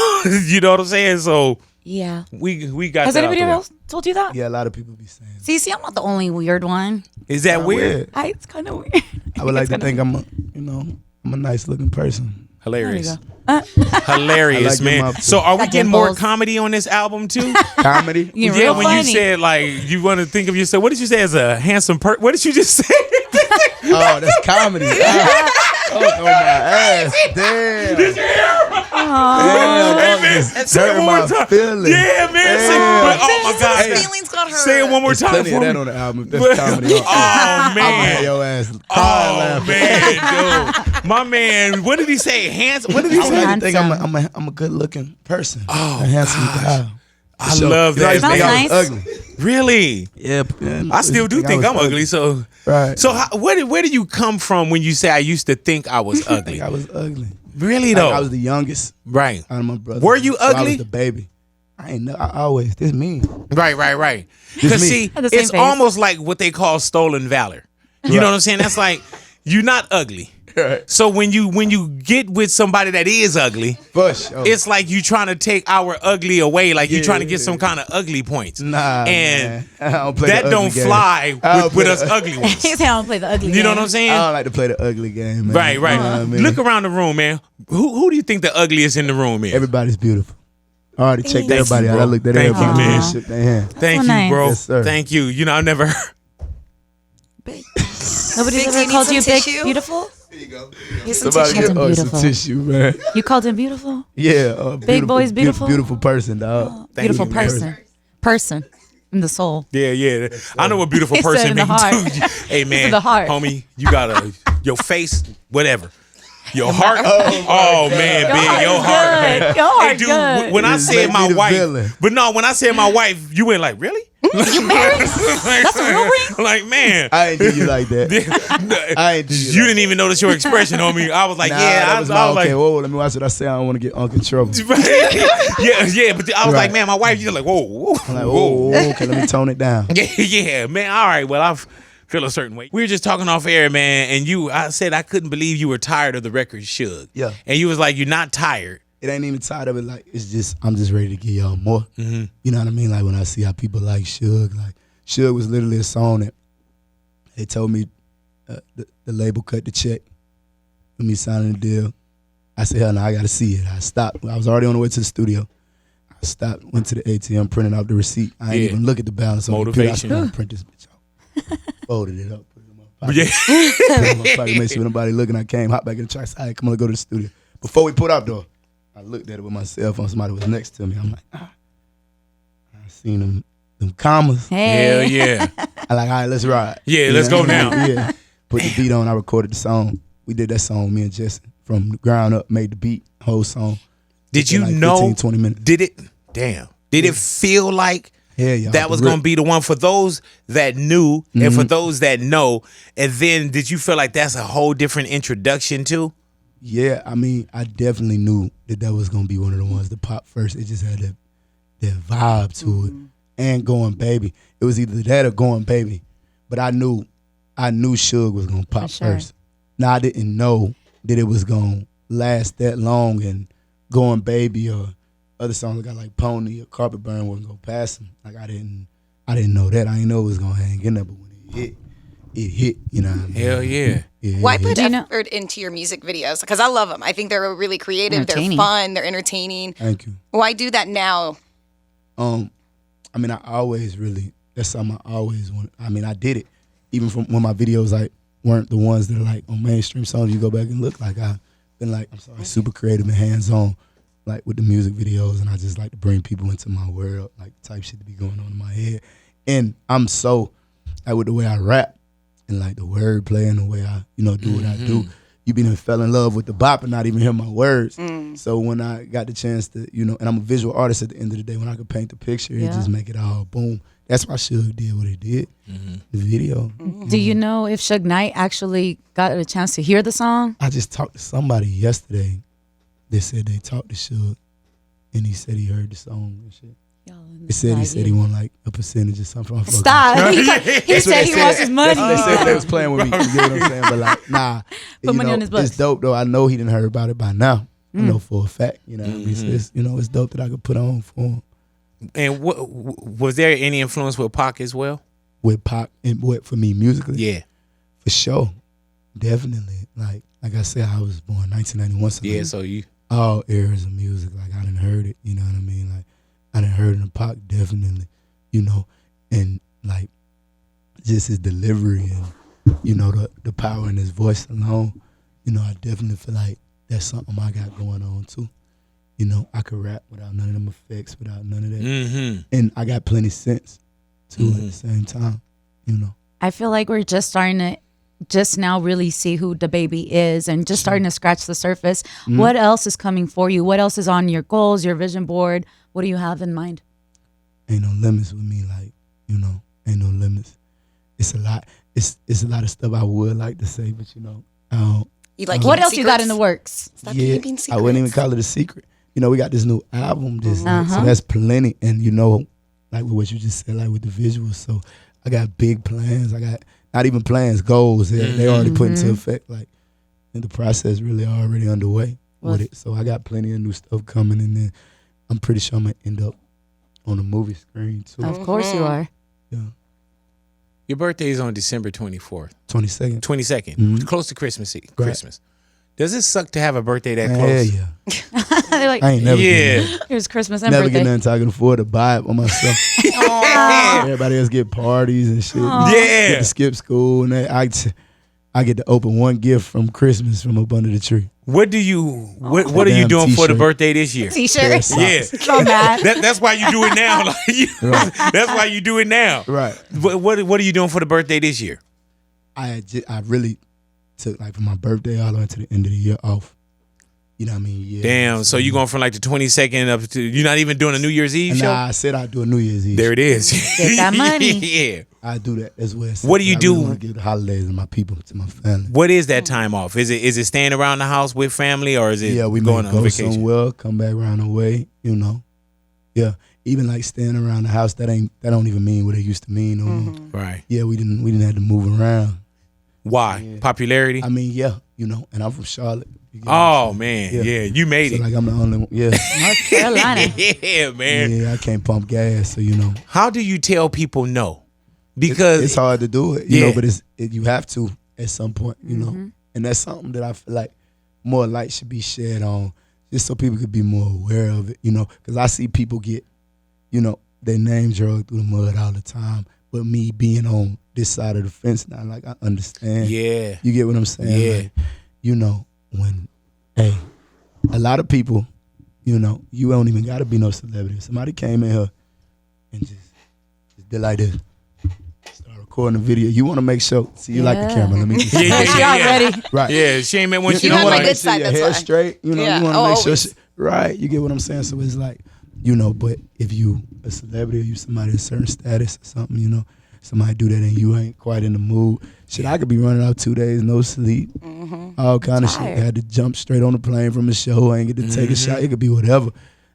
Speaker 1: you know what I'm saying? So
Speaker 4: Yeah.
Speaker 1: we got.
Speaker 4: Has
Speaker 1: that out
Speaker 4: anybody
Speaker 1: the way.
Speaker 4: else told you that?
Speaker 3: Yeah, a lot of people be saying.
Speaker 4: See, I'm not the only weird one.
Speaker 1: Is that weird?
Speaker 4: It's kind of weird.
Speaker 3: I would like to
Speaker 4: It's
Speaker 3: think
Speaker 4: kinda-
Speaker 3: I'm a nice looking person.
Speaker 1: Hilarious.
Speaker 4: There you
Speaker 1: Hilarious,
Speaker 3: I like your
Speaker 1: man.
Speaker 3: mouth, too.
Speaker 1: So are we
Speaker 4: Got
Speaker 1: getting more
Speaker 4: dimples.
Speaker 1: comedy on this album too?
Speaker 3: Comedy?
Speaker 4: You're
Speaker 1: Yeah,
Speaker 4: real
Speaker 1: when
Speaker 4: funny.
Speaker 1: you said like you want to think of yourself, what did you say as a handsome person? What did you just say?
Speaker 3: Oh, that's comedy. Oh my ass. Damn. Damn.
Speaker 1: Say it
Speaker 3: Hurt
Speaker 1: one
Speaker 3: my
Speaker 1: more time.
Speaker 3: feelings.
Speaker 1: Yeah, man. Say,
Speaker 3: Damn.
Speaker 1: but, oh my God.
Speaker 2: His feelings got hurt.
Speaker 1: Say it one more
Speaker 3: There's
Speaker 1: time
Speaker 3: plenty
Speaker 1: for
Speaker 3: of that
Speaker 1: me.
Speaker 3: on the album. That's comedy.
Speaker 1: Oh
Speaker 3: I'ma
Speaker 1: man.
Speaker 3: have your ass crying
Speaker 1: Oh
Speaker 3: laughing.
Speaker 1: man, dude. My man, what did he say? Handsome. What did he
Speaker 3: I
Speaker 1: say?
Speaker 3: like to think
Speaker 4: Handsome.
Speaker 3: I'm a good looking person.
Speaker 1: Oh,
Speaker 3: a handsome guy.
Speaker 1: I love
Speaker 3: You know, I
Speaker 1: that.
Speaker 3: used to think
Speaker 1: man.
Speaker 3: I was ugly.
Speaker 1: Really?
Speaker 3: Yeah,
Speaker 1: I still do think I'm ugly. So,
Speaker 3: Right.
Speaker 1: so where do you come from when you say I used to think I was
Speaker 3: I
Speaker 1: ugly?
Speaker 3: think I was ugly.
Speaker 1: Really
Speaker 3: Like,
Speaker 1: though?
Speaker 3: I was the youngest
Speaker 1: Right.
Speaker 3: out of my brothers.
Speaker 1: Were you
Speaker 3: So I
Speaker 1: ugly?
Speaker 3: was the baby. I ain't know. I always this me.
Speaker 1: Right. Because
Speaker 3: me.
Speaker 1: see,
Speaker 4: Had the same
Speaker 1: it's
Speaker 4: face.
Speaker 1: almost like what they call stolen valor. You know what I'm saying? That's like you're not ugly.
Speaker 3: Right.
Speaker 1: So when you get with somebody that is ugly,
Speaker 3: For sure.
Speaker 1: it's like you trying to take our ugly away. Like you're trying to get
Speaker 3: Yeah.
Speaker 1: some kind of ugly points.
Speaker 3: Nah,
Speaker 1: and
Speaker 3: man. I don't play
Speaker 1: that
Speaker 3: the
Speaker 1: don't
Speaker 3: ugly game.
Speaker 1: fly
Speaker 3: I don't
Speaker 1: with
Speaker 3: play
Speaker 1: us
Speaker 3: the-
Speaker 1: ugly ones.
Speaker 4: He's how I don't play the ugly.
Speaker 1: You know
Speaker 4: game.
Speaker 1: what I'm saying?
Speaker 3: I don't like to play the ugly game, man.
Speaker 1: Right.
Speaker 3: You know what I mean?
Speaker 1: Look around the room, man. Who do you think the ugliest in the room is?
Speaker 3: Everybody's beautiful. I already checked
Speaker 1: Thank
Speaker 3: everybody
Speaker 1: you,
Speaker 3: out.
Speaker 1: bro.
Speaker 3: I looked at
Speaker 1: Thank you,
Speaker 3: everybody
Speaker 1: man.
Speaker 3: and shook their hand.
Speaker 1: Thank
Speaker 4: so
Speaker 1: you,
Speaker 4: nice.
Speaker 1: bro.
Speaker 3: Yes, sir.
Speaker 1: Thank you. You know, I've never.
Speaker 4: Nobody's
Speaker 2: Big, do
Speaker 4: ever
Speaker 2: you need
Speaker 4: called
Speaker 2: some
Speaker 4: you big,
Speaker 2: tissue?
Speaker 4: beautiful.
Speaker 2: Here's some
Speaker 3: Somebody
Speaker 2: tissue.
Speaker 3: get
Speaker 4: Called him
Speaker 3: some
Speaker 4: beautiful.
Speaker 3: tissue, man.
Speaker 4: You called him beautiful.
Speaker 3: Yeah,
Speaker 4: Big boy's beautiful?
Speaker 3: Beautiful person, dog.
Speaker 4: Beautiful
Speaker 1: you, man.
Speaker 4: person in the soul.
Speaker 1: Yeah. I know a beautiful
Speaker 4: He said
Speaker 1: person
Speaker 4: in the
Speaker 1: means
Speaker 4: heart.
Speaker 1: too. Hey man,
Speaker 4: in the heart.
Speaker 1: homie, you got your face, whatever. Your heart. Oh man,
Speaker 4: Your
Speaker 1: big.
Speaker 4: heart
Speaker 1: Your
Speaker 4: is
Speaker 1: heart.
Speaker 4: good.
Speaker 1: man.
Speaker 4: Your heart
Speaker 1: Hey, dude,
Speaker 4: good.
Speaker 1: when I
Speaker 3: Just
Speaker 1: said
Speaker 3: make
Speaker 1: my
Speaker 3: me the
Speaker 1: wife,
Speaker 3: villain.
Speaker 1: but no, when I said my wife, you went like, really?
Speaker 4: You married? That's a real ring?
Speaker 1: Like, man.
Speaker 3: I ain't do you like that. I ain't do you.
Speaker 1: You
Speaker 3: like
Speaker 1: didn't even notice your expression, homie. I was like,
Speaker 3: Nah,
Speaker 1: yeah,
Speaker 3: that
Speaker 1: I
Speaker 3: was
Speaker 1: was
Speaker 3: my,
Speaker 1: like,
Speaker 3: okay, whoa, let me watch what I say. I don't want to get Uncle in trouble.
Speaker 1: yeah, but I was like,
Speaker 3: Right.
Speaker 1: man, my wife, you're like, whoa.
Speaker 3: I'm like, oh, okay, let me tone it down.
Speaker 1: Yeah, man. All right. Well, I feel a certain way. We were just talking off air, man, and I said I couldn't believe you were tired of the record Suge.
Speaker 3: Yeah.
Speaker 1: And you was like, you're not tired.
Speaker 3: It ain't even tired of it. Like, it's just, I'm just ready to give y'all more.
Speaker 1: Mm-hmm.
Speaker 3: You know what I mean? Like, when I see how people like Suge, like, Suge was literally a song that they told me the label cut the check for me signing the deal. I said, hell no, I got to see it. I stopped. I was already on the way to the studio. I stopped, went to the ATM, printed out the receipt. I ain't even look at the balance on
Speaker 1: Motivation.
Speaker 3: the computer. I said, print this bitch out. Folded it up, put it in my pocket.
Speaker 1: Yeah.
Speaker 3: Put it in my pocket, make sure nobody looking. I came, hopped back in the truck, said, all right, come on, go to the studio. Before we put up, though, I looked at it with my cell phone. Somebody was next to me. I'm like, I seen them commas.
Speaker 1: Hell
Speaker 4: Hey.
Speaker 1: yeah.
Speaker 3: I like, all right, let's ride.
Speaker 1: Yeah,
Speaker 3: You
Speaker 1: let's
Speaker 3: know
Speaker 1: go
Speaker 3: what I
Speaker 1: now.
Speaker 3: mean? Yeah. Put the beat on. I recorded the song. We did that song, me and Jesse, from the ground up, made the beat, whole song.
Speaker 1: Did
Speaker 3: Took
Speaker 1: you
Speaker 3: like
Speaker 1: know?
Speaker 3: 15, 20 minutes.
Speaker 1: Did it? Damn. Did it feel like
Speaker 3: Yeah, yeah.
Speaker 1: that was going to be the one for those that knew and
Speaker 3: Mm-hmm.
Speaker 1: for those that know? And then did you feel like that's a whole different introduction too?
Speaker 3: Yeah, I mean, I definitely knew that was going to be one of the ones to pop first. It just had that vibe to it. And Going Baby. It was either that or Going Baby. But I knew Suge was going to pop
Speaker 4: sure.
Speaker 3: first. Now I didn't know that it was gonna last that long, and Going Baby or other songs I got like Pony or Carpet Burn wouldn't go past them. Like I didn't know that. I didn't know it was gonna hang in there, but when it hit, you know what I mean?
Speaker 1: Hell yeah.
Speaker 2: Why put effort into your music videos? Because I love them. I think they're really creative. They're fun. They're entertaining.
Speaker 3: Thank you.
Speaker 2: Why do that now?
Speaker 3: I mean, I always really, that's something I always wanted. I mean, I did it. Even from when my videos like weren't the ones that are like on mainstream songs, you go back and look, like I've been like, super creative and hands-on, like with the music videos, and I just like to bring people into my world, like type shit to be going on in my head. And I'm so, like with the way I rap and like the wordplay and the way I, do what I do, you be done fell in love with the bop and not even hear my words. So when I got the chance to, and I'm a visual artist at the end of the day, when I could paint the picture and just make it all boom. That's why Suge did what he did, the video.
Speaker 4: Do you know if Suge Knight actually got a chance to hear the song?
Speaker 3: I just talked to somebody yesterday that said they talked to Suge, and he said he heard the song and shit. He said he want like a percentage or something.
Speaker 4: Stop. He said he wants his money.
Speaker 3: They said they was playing with me. You get what I'm saying? But like, nah.
Speaker 4: Put money on his books.
Speaker 3: It's dope though. I know he didn't heard about it by now. I know for a fact. You know what I mean? So it's dope that I could put on for him.
Speaker 1: And was there any influence with Pac as well?
Speaker 3: With Pac and what for me musically?
Speaker 1: Yeah,
Speaker 3: for sure, definitely. Like I said, I was born 1991. So
Speaker 1: yeah, so you
Speaker 3: all eras of music. Like I done heard it. You know what I mean? Like I done heard it in Pac definitely. And like just his delivery and the power in his voice alone. I definitely feel like that's something I got going on too. I could rap without none of them effects, without none of that. And I got plenty of sense, too, at the same time,
Speaker 4: I feel like we're just starting to just now really see who DaBaby is and just starting to scratch the surface. What else is coming for you? What else is on your goals, your vision board? What do you have in mind?
Speaker 3: Ain't no limits with me, like, ain't no limits. It's a lot. It's a lot of stuff I would like to say, but, I don't.
Speaker 2: You like
Speaker 4: what else
Speaker 2: secrets?
Speaker 4: you got in the works?
Speaker 2: Stop keeping secrets.
Speaker 3: I wouldn't even call it a secret. We got this new album, so that's plenty. And like with what you just said, like with the visuals. So I got big plans. I got not even plans, goals. They already put into effect. Like, and the process really already underway with it. So I got plenty of new stuff coming, and then I'm pretty sure I'm gonna end up on a movie screen too.
Speaker 4: Of course you are.
Speaker 3: Yeah.
Speaker 1: Your birthday is on December 24th.
Speaker 3: 22nd.
Speaker 1: 22nd, close to Christmas Eve.
Speaker 3: Right.
Speaker 1: Christmas. Does it suck to have a birthday that close?
Speaker 3: Yeah.
Speaker 4: They're like,
Speaker 3: I ain't never
Speaker 4: here's Christmas and
Speaker 3: never
Speaker 4: birthday.
Speaker 3: get nothing so I can afford to buy it for myself. Everybody else get parties and shit. Get to skip school, and I get to open one gift from Christmas from up under the tree.
Speaker 1: What are you doing for the birthday this year?
Speaker 4: T-shirt.
Speaker 1: Yeah.
Speaker 4: So mad.
Speaker 1: That's why you do it now. That's why you do it now.
Speaker 3: Right.
Speaker 1: What are you doing for the birthday this year?
Speaker 3: I really took like from my birthday all the way to the end of the year off. You know what I mean? Yeah.
Speaker 1: Damn. So you going from like the 22nd up to, you're not even doing a New Year's Eve show?
Speaker 3: Nah, I said I'd do a New Year's Eve.
Speaker 1: There it is.
Speaker 4: Get that money.
Speaker 1: Yeah.
Speaker 3: I do that as well.
Speaker 1: What do you do?
Speaker 3: I really want to give the holidays to my people, to my family.
Speaker 1: What is that time off? Is it staying around the house with family, or is it
Speaker 3: we
Speaker 1: going
Speaker 3: may
Speaker 1: on
Speaker 3: go
Speaker 1: vacation?
Speaker 3: somewhere, come back around the way, Yeah. Even like staying around the house, that don't even mean what it used to mean no more.
Speaker 1: Right.
Speaker 3: Yeah, we didn't have to move around.
Speaker 1: Why?
Speaker 3: Yeah.
Speaker 1: Popularity?
Speaker 3: I mean, yeah, and I'm from Charlotte.
Speaker 1: Oh man, yeah, you made
Speaker 3: so
Speaker 1: it.
Speaker 3: Like I'm the only one. Yeah.
Speaker 4: North Carolina.
Speaker 1: Yeah, man.
Speaker 3: Yeah, I can't pump gas, so
Speaker 1: How do you tell people no? Because
Speaker 3: it's hard to do it, you know, but you have to at some point, you know. And that's something that I feel like more light should be shed on, just so people could be more aware of it, because I see people get, their name dragged through the mud all the time. But me being on this side of the fence now, like I understand.
Speaker 1: Yeah.
Speaker 3: You get what I'm saying?
Speaker 1: Yeah.
Speaker 3: Like, when, a lot of people, you don't even gotta be no celebrity. If somebody came in here and just did like this, start recording a video. You want to make sure. See, you like the camera. Let me just
Speaker 4: ready.
Speaker 3: Right.
Speaker 1: Yeah, she ain't meant when she
Speaker 2: You
Speaker 1: don't
Speaker 2: got my
Speaker 1: want
Speaker 2: good
Speaker 1: to.
Speaker 2: side,
Speaker 3: your
Speaker 2: that's
Speaker 3: hair
Speaker 2: why.
Speaker 3: straight. You want to make
Speaker 2: always.
Speaker 3: sure. Right. You get what I'm saying? So it's like, but if you a celebrity or you somebody of a certain status or something, somebody do that and you ain't quite in the mood. Shit, I could be running out 2 days, no sleep, all kind of shit. I had to jump straight on the plane from the show. I ain't get to take a shot. It could be whatever.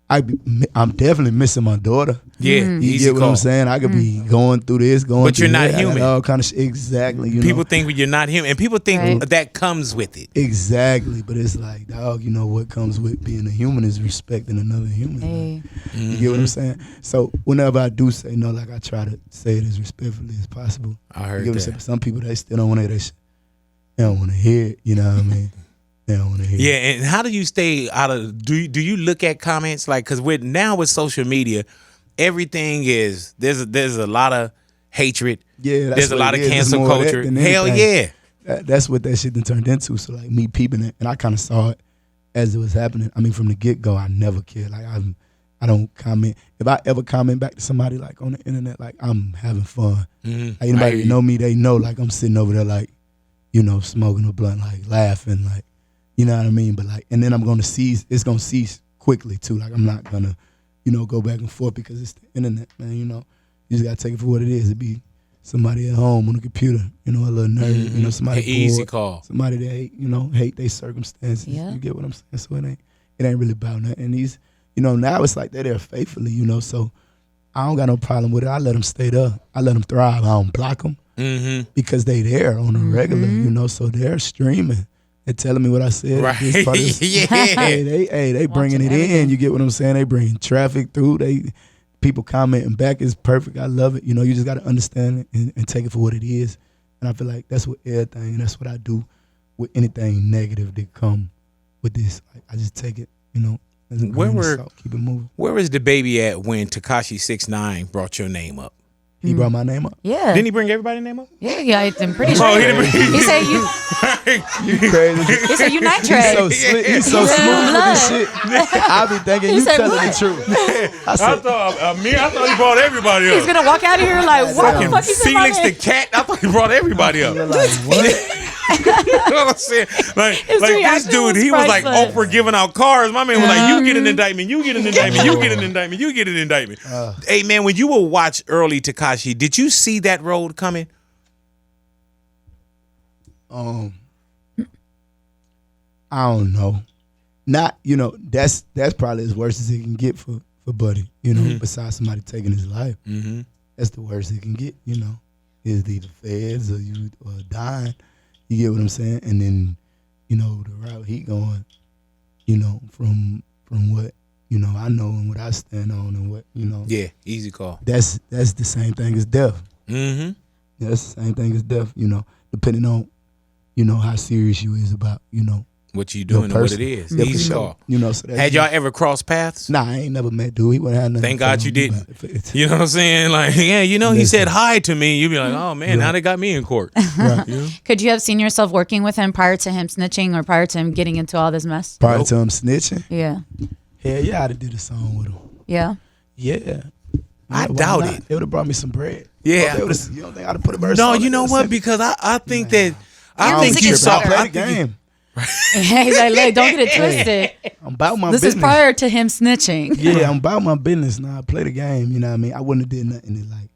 Speaker 3: I'm definitely missing my daughter.
Speaker 1: Yeah,
Speaker 3: You
Speaker 1: easy
Speaker 3: get what
Speaker 1: call.
Speaker 3: I'm saying? I could be going through this,
Speaker 1: But you're
Speaker 3: through
Speaker 1: not
Speaker 3: that. I got
Speaker 1: human.
Speaker 3: all kind of shit. Exactly. You
Speaker 1: People
Speaker 3: know?
Speaker 1: think you're not human, and people think
Speaker 4: Right.
Speaker 1: that comes with it.
Speaker 3: Exactly. But it's like, dog, you know what comes with being a human is respecting another human.
Speaker 4: Hey.
Speaker 3: You get what I'm saying? So whenever I do say no, like I try to say it as respectfully as possible.
Speaker 1: I heard
Speaker 3: You get what I'm
Speaker 1: that.
Speaker 3: saying? But some people, they still don't want to hear that shit. They don't want to hear it. You know what I mean? They don't want to hear it.
Speaker 1: Yeah, and how do you stay out of? Do you look at comments like? Because with social media, everything is there's a lot of hatred.
Speaker 3: Yeah, that's
Speaker 1: there's a
Speaker 3: what
Speaker 1: lot
Speaker 3: it
Speaker 1: of
Speaker 3: is. It's
Speaker 1: cancel
Speaker 3: more of that
Speaker 1: culture.
Speaker 3: than
Speaker 1: Hell
Speaker 3: anything.
Speaker 1: yeah.
Speaker 3: That's what that shit done turned into. So like me peeping it, and I kind of saw it as it was happening. I mean, from the get go, I never cared. Like I don't comment. If I ever comment back to somebody like on the internet, like I'm having fun. Like, anybody that know me, they know like I'm sitting over there like, you know, smoking a blunt, like laughing, like, you know what I mean? But like, and then it's gonna cease quickly too. Like I'm not gonna, you know, go back and forth because it's the internet, man. You know, you just gotta take it for what it is. It be somebody at home on the computer, you know, a little nerd, you know, somebody
Speaker 1: An easy
Speaker 3: bored,
Speaker 1: call.
Speaker 3: somebody that hate their circumstances.
Speaker 4: Yeah.
Speaker 3: You get what I'm saying? So it ain't really about nothing. And these, you know, now it's like they're there faithfully, you know. So I don't got no problem with it. I let them stay there. I let them thrive. I don't block them because they there on a regular, you know. So they're streaming. They're telling me what I said.
Speaker 1: Right.
Speaker 3: This part is-
Speaker 1: Yeah.
Speaker 3: they bringing
Speaker 4: Watching
Speaker 3: it
Speaker 4: everything.
Speaker 3: in. You get what I'm saying? They bringing traffic through. People commenting back is perfect. I love it. You know, you just got to understand it and take it for what it is. And I feel like that's what everything, and that's what I do with anything negative that come with this. Like, I just take it, you know, as a grain of salt, keep it moving.
Speaker 1: Where was DaBaby at when Tekashi 6ix9ine brought your name up?
Speaker 3: He brought my name up.
Speaker 4: Yeah.
Speaker 1: Didn't he bring everybody's name up?
Speaker 4: Yeah, I'm pretty sure.
Speaker 1: Oh, he didn't bring-
Speaker 4: He said you.
Speaker 3: You crazy.
Speaker 4: He said you
Speaker 3: He's so
Speaker 4: nitrate.
Speaker 3: slick. He's so smooth with this shit. I be thinking
Speaker 4: He
Speaker 3: you
Speaker 4: said
Speaker 3: telling
Speaker 4: what?
Speaker 3: the truth. I said,
Speaker 1: I thought he brought everybody
Speaker 4: He's gonna walk out of here like, what the fuck you said my
Speaker 1: Felix the
Speaker 4: name?
Speaker 1: cat. I thought he brought everybody up.
Speaker 3: you're like, what?
Speaker 1: You know what I'm saying? Like this
Speaker 4: reaction
Speaker 1: dude,
Speaker 4: was
Speaker 1: he was like
Speaker 4: priceless.
Speaker 1: Oprah giving out cars. My man was like, you get an indictment, you get an indictment, you get an indictment, you get an indictment. Hey man, when you will watch early Tekashi, did you see that road coming?
Speaker 3: I don't know. Not, you know, that's probably as worst as it can get for Buddy, you know, besides somebody taking his life. That's the worst it can get, you know. Is either feds or you or dying. You get what I'm saying? And then, you know, the route he going, you know, from what, you know, I know and what I stand on and what, you know.
Speaker 1: Yeah, easy call.
Speaker 3: That's the same thing as death.
Speaker 1: Mm-hmm.
Speaker 3: Yeah, that's the same thing as death, you know, depending on, you know, how serious you is about, you know,
Speaker 1: What you
Speaker 3: your
Speaker 1: doing and what
Speaker 3: person.
Speaker 1: it is.
Speaker 3: Yeah, for
Speaker 1: Easy
Speaker 3: sure.
Speaker 1: call.
Speaker 3: You know, so that's
Speaker 1: Had y'all ever crossed paths?
Speaker 3: Nah, I ain't never met dude. He wouldn't have nothing.
Speaker 1: Thank
Speaker 3: to tell
Speaker 1: God you
Speaker 3: me
Speaker 1: didn't.
Speaker 3: about it.
Speaker 1: You know what I'm saying? Like, yeah, you know, he
Speaker 3: Listen.
Speaker 1: said hi to me. You'd be like, oh man, now they got me in court.
Speaker 3: Right.
Speaker 4: Could you have seen yourself working with him prior to him snitching or prior to him getting into all this mess?
Speaker 3: Prior to him snitching,
Speaker 4: Yeah.
Speaker 3: hell yeah, I'd have did a song with him.
Speaker 4: Yeah.
Speaker 3: Yeah.
Speaker 1: I
Speaker 3: Why
Speaker 1: doubt
Speaker 3: not?
Speaker 1: it.
Speaker 3: It would have brought me some bread.
Speaker 1: Yeah.
Speaker 3: You don't think I'd have put a verse
Speaker 1: No,
Speaker 3: on
Speaker 1: you
Speaker 3: it?
Speaker 1: know what? Because I think that I think
Speaker 2: music
Speaker 1: you
Speaker 2: is
Speaker 1: saw.
Speaker 2: better.
Speaker 3: I play the game.
Speaker 4: He's like, "Look, don't get it twisted.
Speaker 3: I'm about my
Speaker 4: This
Speaker 3: business.
Speaker 4: is prior to him snitching.
Speaker 3: Yeah, I'm about my business now. I play the game. You know what I mean? I wouldn't have did nothing that like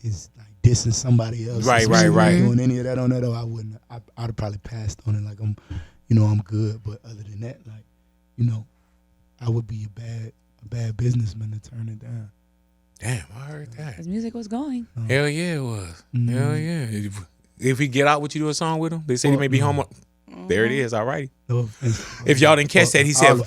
Speaker 3: is like dissing somebody else.
Speaker 1: Right,
Speaker 3: Especially
Speaker 1: right, right.
Speaker 3: Doing any of that on that, or I wouldn't. I'd have probably passed on it. Like I'm good. But other than that, like, you know, I would be a bad businessman to turn it down.
Speaker 1: Damn, I heard that.
Speaker 4: His music was going.
Speaker 1: Hell yeah, it was. Hell yeah. If he get out, would you do a song with him? They said he may be home. There it is. All righty.
Speaker 3: No offense.
Speaker 1: If y'all didn't catch that, he said,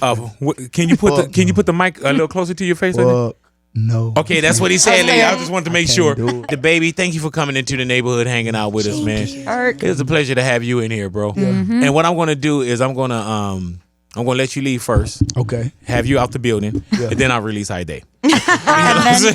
Speaker 1: "Can you put the mic a little closer to your face?"
Speaker 3: Fuck no.
Speaker 1: Okay, that's what he said. Lady. I just wanted to make sure.
Speaker 3: do it.
Speaker 1: DaBaby, thank you for coming into the neighborhood, hanging out with us, man.
Speaker 4: Kirk.
Speaker 1: It was a pleasure to have you in here, bro. And what I'm gonna do is I'm gonna let you leave first,
Speaker 3: Okay.
Speaker 1: have you out the building, and then I'll release High Day.
Speaker 4: And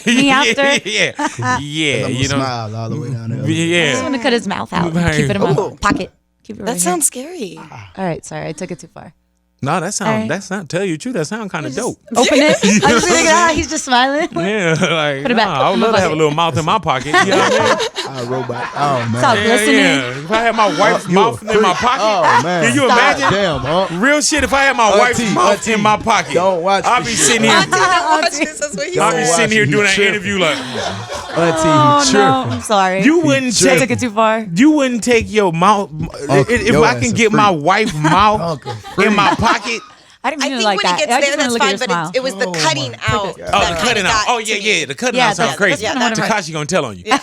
Speaker 4: then me after.
Speaker 1: Yeah,
Speaker 3: I'm
Speaker 1: you
Speaker 3: gonna
Speaker 1: know,
Speaker 3: smile all the way down there.
Speaker 4: I just
Speaker 1: yeah.
Speaker 4: want to cut his mouth out.
Speaker 1: Right.
Speaker 4: Keep it in my pocket. Keep it right
Speaker 2: That
Speaker 4: here.
Speaker 2: sounds scary.
Speaker 4: All right, sorry, I took it too far.
Speaker 1: No, that sound.
Speaker 4: right.
Speaker 1: That's not. Tell you the truth, that sound kind of dope.
Speaker 4: Open it. I just figured out he's just smiling.
Speaker 1: Yeah, like
Speaker 4: Put it back.
Speaker 1: I would
Speaker 4: Put it in my
Speaker 1: love to have a
Speaker 4: pocket.
Speaker 1: little mouth in my pocket. You know what I mean?
Speaker 3: Robot. Oh man.
Speaker 4: Stop listening.
Speaker 1: Yeah. If I had my wife's
Speaker 3: You
Speaker 1: mouth
Speaker 3: a
Speaker 1: in my
Speaker 3: freak.
Speaker 1: pocket,
Speaker 3: Oh man.
Speaker 1: can you imagine?
Speaker 3: Damn, huh?
Speaker 1: Real shit. If I had my wife's mouth in my pocket,
Speaker 3: Don't watch
Speaker 1: I'll
Speaker 3: this
Speaker 1: be
Speaker 3: shit.
Speaker 1: sitting here.
Speaker 2: Watch this. That's what he
Speaker 3: Don't
Speaker 1: I'll be
Speaker 2: said.
Speaker 1: sitting here
Speaker 3: watch it.
Speaker 1: doing
Speaker 3: He
Speaker 1: an
Speaker 3: tripping.
Speaker 1: interview like,
Speaker 3: Auntie,
Speaker 4: Oh
Speaker 3: he
Speaker 4: no,
Speaker 3: tripping.
Speaker 4: I'm sorry.
Speaker 1: you wouldn't
Speaker 4: I took
Speaker 1: take
Speaker 4: it too far.
Speaker 1: you wouldn't take your mouth. If
Speaker 3: your
Speaker 1: I
Speaker 3: ass
Speaker 1: can
Speaker 3: a
Speaker 1: get
Speaker 3: freak.
Speaker 1: my wife's mouth
Speaker 3: Uncle
Speaker 1: in my pocket,
Speaker 4: I didn't
Speaker 2: I
Speaker 4: mean
Speaker 2: think
Speaker 4: it like
Speaker 2: when
Speaker 4: that.
Speaker 2: it gets
Speaker 4: I just
Speaker 2: there,
Speaker 4: wanna
Speaker 2: that's
Speaker 4: look at
Speaker 2: fine.
Speaker 4: your
Speaker 2: But
Speaker 4: smile.
Speaker 2: it was the cutting out.
Speaker 1: Oh, the cutting out. Oh, yeah. The cutting out sounds crazy.
Speaker 4: that's kinda what I'm-
Speaker 1: Takashi gonna tell on you. Yeah,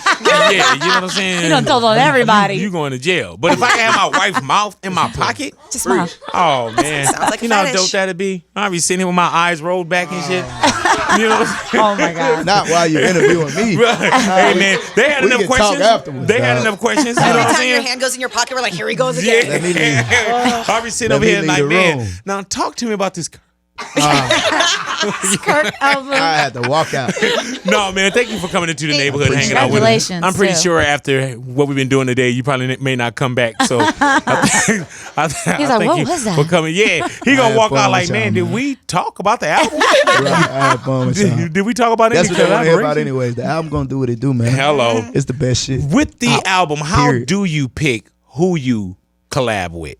Speaker 1: you know what I'm saying?
Speaker 4: You don't tell on everybody.
Speaker 1: You going to jail. But if I have my wife's mouth in my pocket,
Speaker 4: Just smile.
Speaker 1: oh man,
Speaker 2: Sounds like a
Speaker 1: you know how
Speaker 2: fetish.
Speaker 1: dope that'd be. I'd be sitting here with my eyes rolled back and shit. You know what I'm saying?
Speaker 4: Oh my God.
Speaker 3: Not while you're interviewing me.
Speaker 1: Hey man, they had
Speaker 3: We
Speaker 1: enough
Speaker 3: can talk
Speaker 1: questions.
Speaker 3: afterwards,
Speaker 1: They had
Speaker 3: dog.
Speaker 1: enough questions. You know
Speaker 2: Every
Speaker 1: what I'm
Speaker 2: time your
Speaker 1: saying?
Speaker 2: hand goes in your pocket, we're like, here he goes again.
Speaker 3: Let me leave.
Speaker 1: Yeah. I'll be sitting
Speaker 3: Let
Speaker 1: over
Speaker 3: me
Speaker 1: here
Speaker 3: leave
Speaker 1: like,
Speaker 3: the
Speaker 1: man,
Speaker 3: room.
Speaker 1: now talk to me about this.
Speaker 4: Kirk album.
Speaker 3: I had to walk out.
Speaker 1: No, man, thank you for coming into the neighborhood and hanging out with us.
Speaker 4: Congratulations,
Speaker 1: I'm pretty
Speaker 4: too.
Speaker 1: sure after what we've been doing today, you probably may not come back. So I
Speaker 4: He's like,
Speaker 1: thank
Speaker 4: what
Speaker 1: you
Speaker 4: was that?
Speaker 1: for coming. Yeah, he gonna
Speaker 3: had
Speaker 1: walk
Speaker 3: fun
Speaker 1: out
Speaker 3: with
Speaker 1: like,
Speaker 3: y'all,
Speaker 1: man, did
Speaker 3: man.
Speaker 1: we talk about the album?
Speaker 3: I had fun with y'all.
Speaker 1: did we talk about any
Speaker 3: That's what they want to hear about
Speaker 1: collaboration?
Speaker 3: anyways. The album gonna do what it do, man.
Speaker 1: Hello.
Speaker 3: It's the best shit.
Speaker 1: With the
Speaker 3: Out.
Speaker 1: album, how
Speaker 3: Period.
Speaker 1: do you pick who you collab with?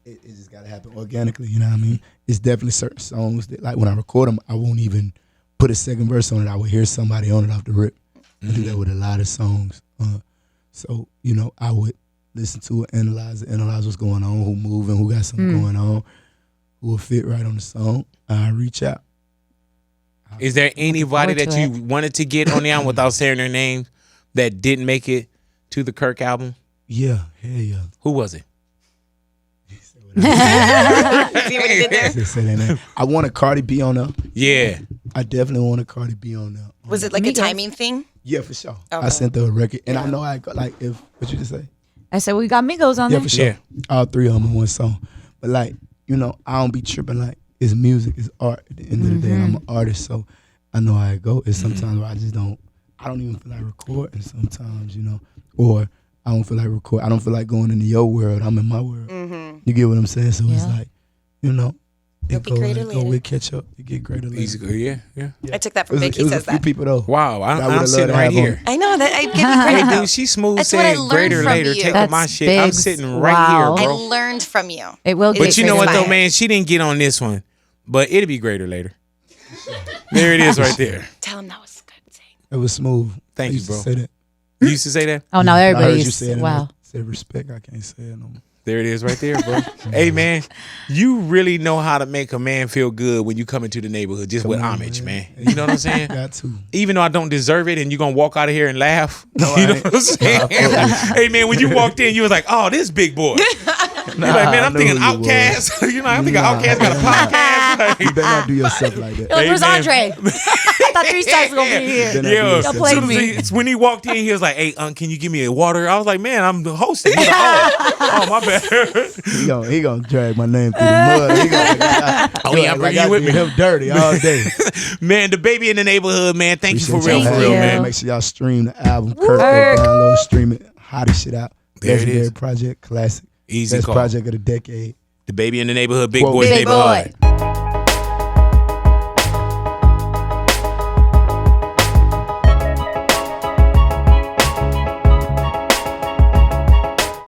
Speaker 3: It just gotta happen organically, you know what I mean? It's definitely certain songs that, like, when I record them, I won't even put a second verse on it. I will hear somebody on it off the rip. I do that with a lot of songs. So, you know, I would listen to it, analyze what's going on, who moving, who got something going on, who will fit right on the song. I reach out.
Speaker 1: Is there anybody
Speaker 4: forward
Speaker 1: that
Speaker 4: to
Speaker 1: you wanted to get on the album without saying their name that didn't make it to the Kirk album?
Speaker 3: Yeah, hell yeah.
Speaker 1: Who was it?
Speaker 2: See what he did there?
Speaker 3: Just say that name. I want a Cardi B on there.
Speaker 1: Yeah.
Speaker 3: I definitely want a Cardi B on there.
Speaker 2: Was it like a timing thing?
Speaker 3: Yeah, for sure.
Speaker 2: Okay.
Speaker 3: I sent her a record, and I know I got, like, if what you just say.
Speaker 4: I said, we got Migos on
Speaker 3: Yeah,
Speaker 4: there.
Speaker 3: for sure.
Speaker 1: Yeah.
Speaker 3: All three of them in one song. But, like, you know, I don't be tripping like it's music, it's art. At the end of the day, I'm an artist, so I know how it go. It's sometimes where I don't even feel like recording sometimes, you know, or I don't feel like I don't feel like going into your world. I'm in my world. You get what I'm saying? So it's
Speaker 4: Yeah.
Speaker 3: like, you know,
Speaker 2: You'll be greater later.
Speaker 3: we catch up. You get greater later.
Speaker 1: Easy. Yeah.
Speaker 2: I took that from
Speaker 3: It
Speaker 2: Vic.
Speaker 3: was,
Speaker 2: He
Speaker 3: it was
Speaker 2: says
Speaker 3: a few
Speaker 2: that.
Speaker 3: people though.
Speaker 1: Wow.
Speaker 3: I would've
Speaker 1: I'm
Speaker 3: loved
Speaker 1: sitting
Speaker 3: to
Speaker 1: right
Speaker 3: have
Speaker 1: here.
Speaker 2: I know that. I give you
Speaker 1: Hey,
Speaker 2: credit, though.
Speaker 1: dude, she smooth
Speaker 2: That's what I
Speaker 1: saying
Speaker 2: learned
Speaker 1: greater
Speaker 2: from
Speaker 1: later.
Speaker 2: you.
Speaker 1: Take
Speaker 4: That's
Speaker 1: my shit. I'm
Speaker 4: big.
Speaker 1: sitting right
Speaker 4: Wow.
Speaker 1: here,
Speaker 2: I
Speaker 1: bro.
Speaker 2: learned from you.
Speaker 4: It will
Speaker 2: It
Speaker 4: get
Speaker 1: But you know
Speaker 2: is
Speaker 1: what, though,
Speaker 2: inspired.
Speaker 1: man? She didn't get on this one, but it'll be greater later. There it is right there.
Speaker 2: Tell him that was good. Saying.
Speaker 3: It was smooth.
Speaker 1: Thank
Speaker 3: I
Speaker 1: you,
Speaker 3: used to
Speaker 1: bro.
Speaker 3: say that.
Speaker 1: You used to say that?
Speaker 4: Oh, now
Speaker 3: I heard
Speaker 4: everybody
Speaker 3: you
Speaker 4: is.
Speaker 3: say it.
Speaker 4: Wow.
Speaker 3: Said respect. I can't say it no more.
Speaker 1: There it is right there, bro. Hey, man, you really know how to make a man feel good when you come into the neighborhood just with
Speaker 3: on,
Speaker 1: homage, man.
Speaker 3: man.
Speaker 1: You know what I'm saying?
Speaker 3: Got to.
Speaker 1: Even though I don't deserve it and you're going to walk out of here and laugh.
Speaker 3: No,
Speaker 1: you
Speaker 3: I
Speaker 1: know
Speaker 3: ain't.
Speaker 1: what I'm saying? Hey, man, when you walked in, you was like, oh, this big boy. You're like, man,
Speaker 3: I
Speaker 1: I'm
Speaker 3: know
Speaker 1: thinking
Speaker 3: who you was.
Speaker 1: Outkast. You know, I'm thinking Outkast got a podcast.
Speaker 3: You better not do yourself like that.
Speaker 4: You're like, where's
Speaker 1: Hey, man.
Speaker 4: Andre? I thought 3 Stacks was going to be here.
Speaker 3: Then I do
Speaker 1: Yeah,
Speaker 3: yourself
Speaker 4: played
Speaker 3: like
Speaker 4: me.
Speaker 3: that.
Speaker 1: when he walked in, he was like, "Hey, can you give me a water?" I was like, "Man, I'm the hosting." He's like, oh, my bad.
Speaker 3: He gonna drag my name through the mud. He gonna,
Speaker 1: Oh, yeah, I'm bringing you
Speaker 3: I
Speaker 1: with
Speaker 3: do
Speaker 1: me.
Speaker 3: him dirty all day.
Speaker 1: Man, DaBaby in the neighborhood, man. Thank you for
Speaker 3: Appreciate
Speaker 1: real,
Speaker 3: y'all
Speaker 1: for
Speaker 3: having
Speaker 1: real,
Speaker 3: me.
Speaker 1: man.
Speaker 3: Make sure y'all stream the album. Kirk,
Speaker 4: Kirk.
Speaker 3: go download, stream it. Hottest shit out.
Speaker 1: There it
Speaker 3: Legendary
Speaker 1: is.
Speaker 3: project, classic.
Speaker 1: Easy
Speaker 3: Best
Speaker 1: call.
Speaker 3: project of the decade.
Speaker 1: DaBaby in the neighborhood, big
Speaker 3: Quote.
Speaker 1: boy's
Speaker 3: Big
Speaker 1: neighborhood.
Speaker 4: boy.